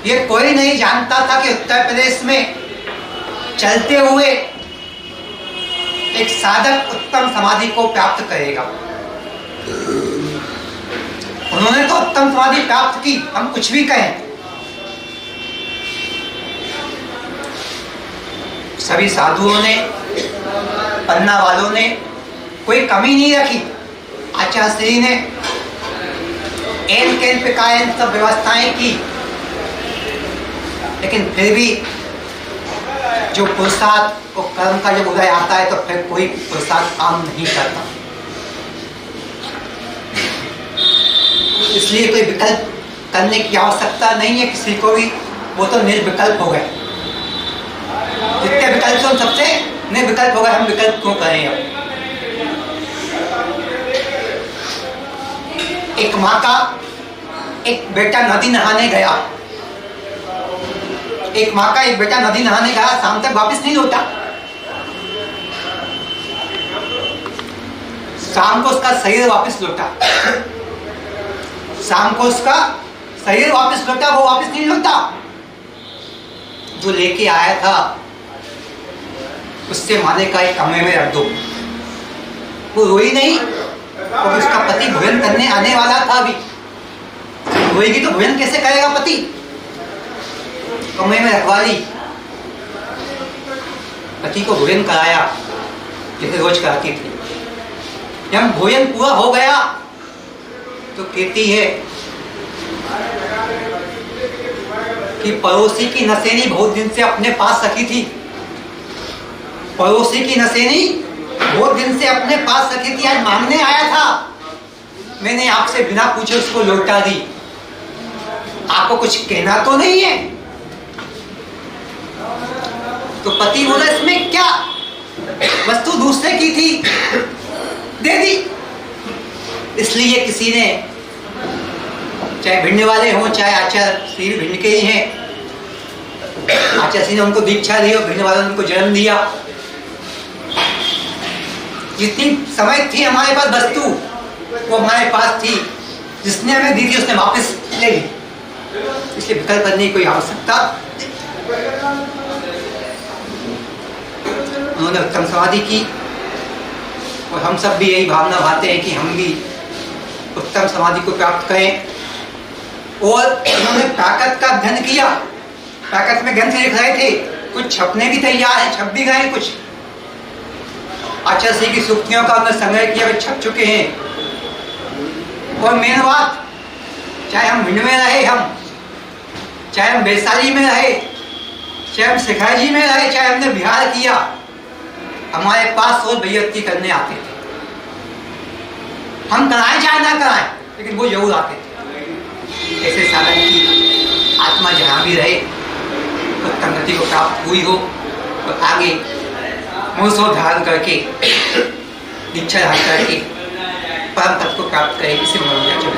ये कोई नहीं जानता था कि उत्तर प्रदेश में चलते हुए एक साधक उत्तम समाधि को प्राप्त करेगा। उन्होंने तो उत्तम समाधि प्राप्त की, हम कुछ भी कहें। सभी साधुओं ने, पन्ना वालों ने कोई कमी नहीं रखी। आचार्य श्री ने एन केन पिकायन सब व्यवस्थाएं की, लेकिन फिर भी जो पुरुषार्थ और कर्म का जब उदय आता है तो फिर कोई पुरुषार्थ काम नहीं करता। इसलिए कोई विकल्प करने की आवश्यकता नहीं है किसी को भी, वो तो निर्विकल्प हो गए। जितने विकल्प हैं सबसे अपने विकल्प होगा, हम विकल्प क्यों करें? अब एक माँ का एक बेटा नदी नहाने गया, एक माँ का एक बेटा नदी नहाने गया, शाम तक वापस नहीं लौटा। शाम को उसका शरीर वापस लौटा, शाम को उसका शरीर वापस लौटा, वो वापस नहीं लौटा। जो लेके आया था उससे माने का एक कमरे में रख दो। वो रोई नहीं, और उसका पति भोजन करने आने वाला था। अभी रोएगी तो भोजन कैसे करेगा पति? कमरे में रखवा ली, पति को भोजन कराया जैसे रोज कराती थी। जब भोजन पूरा हो गया तो कहती है कि पड़ोसी की नसेनी बहुत दिन से अपने पास रखी थी, पड़ोसी की नसेनी बहुत दिन से अपने पास रखी थी, आज मांगने आया था, मैंने आपसे बिना पूछे उसको लौटा दी। आपको कुछ कहना तो नहीं है? तो पति बोला इसमें क्या, वस्तु दूसरे की थी, दे दी। इसलिए किसी ने, चाहे भिंड वाले हों चाहे आचार्य श्री भिंड के ही हैं, आचार्य श्री ने उनको दीक्षा दी और भिंड वालों ने उनको जन्म दिया। जितनी समय थी हमारे पास वस्तु वो हमारे पास थी, जिसने हमें दी थी उसने वापस ले ली, इसलिए विकल्प करने की कोई आवश्यकता। उन्होंने उत्तम समाधि की और हम सब भी यही भावना भाते हैं कि हम भी उत्तम समाधि को प्राप्त करें। और उन्होंने प्राकृत का अध्ययन किया, प्राकृत में ग्रंथ लिख रहे थे, कुछ छपने भी तैयार है, छप भी गए कुछ। आचार्य श्री की सूक्तियों का उन्होंने संग्रह किया, वे छप चुके हैं। और मेन बात, चाहे हम भिंड में रहे, हम चाहे हम वैशाली में रहे, चाहे हम सिखाजी में रहे, चाहे हमने बिहार किया, हमारे पास रोज बैयती करने आते थे। हम कराएं चाहे ना कराएं, लेकिन वो जरूर आते थे। ऐसे साधन की आत्मा जहाँ भी रहे उत्तम गति को प्राप्त हुई हो और आगे मोसो धारण करके दीक्षा धारण करके परम पद को प्राप्त करे, इसे मनोरंजन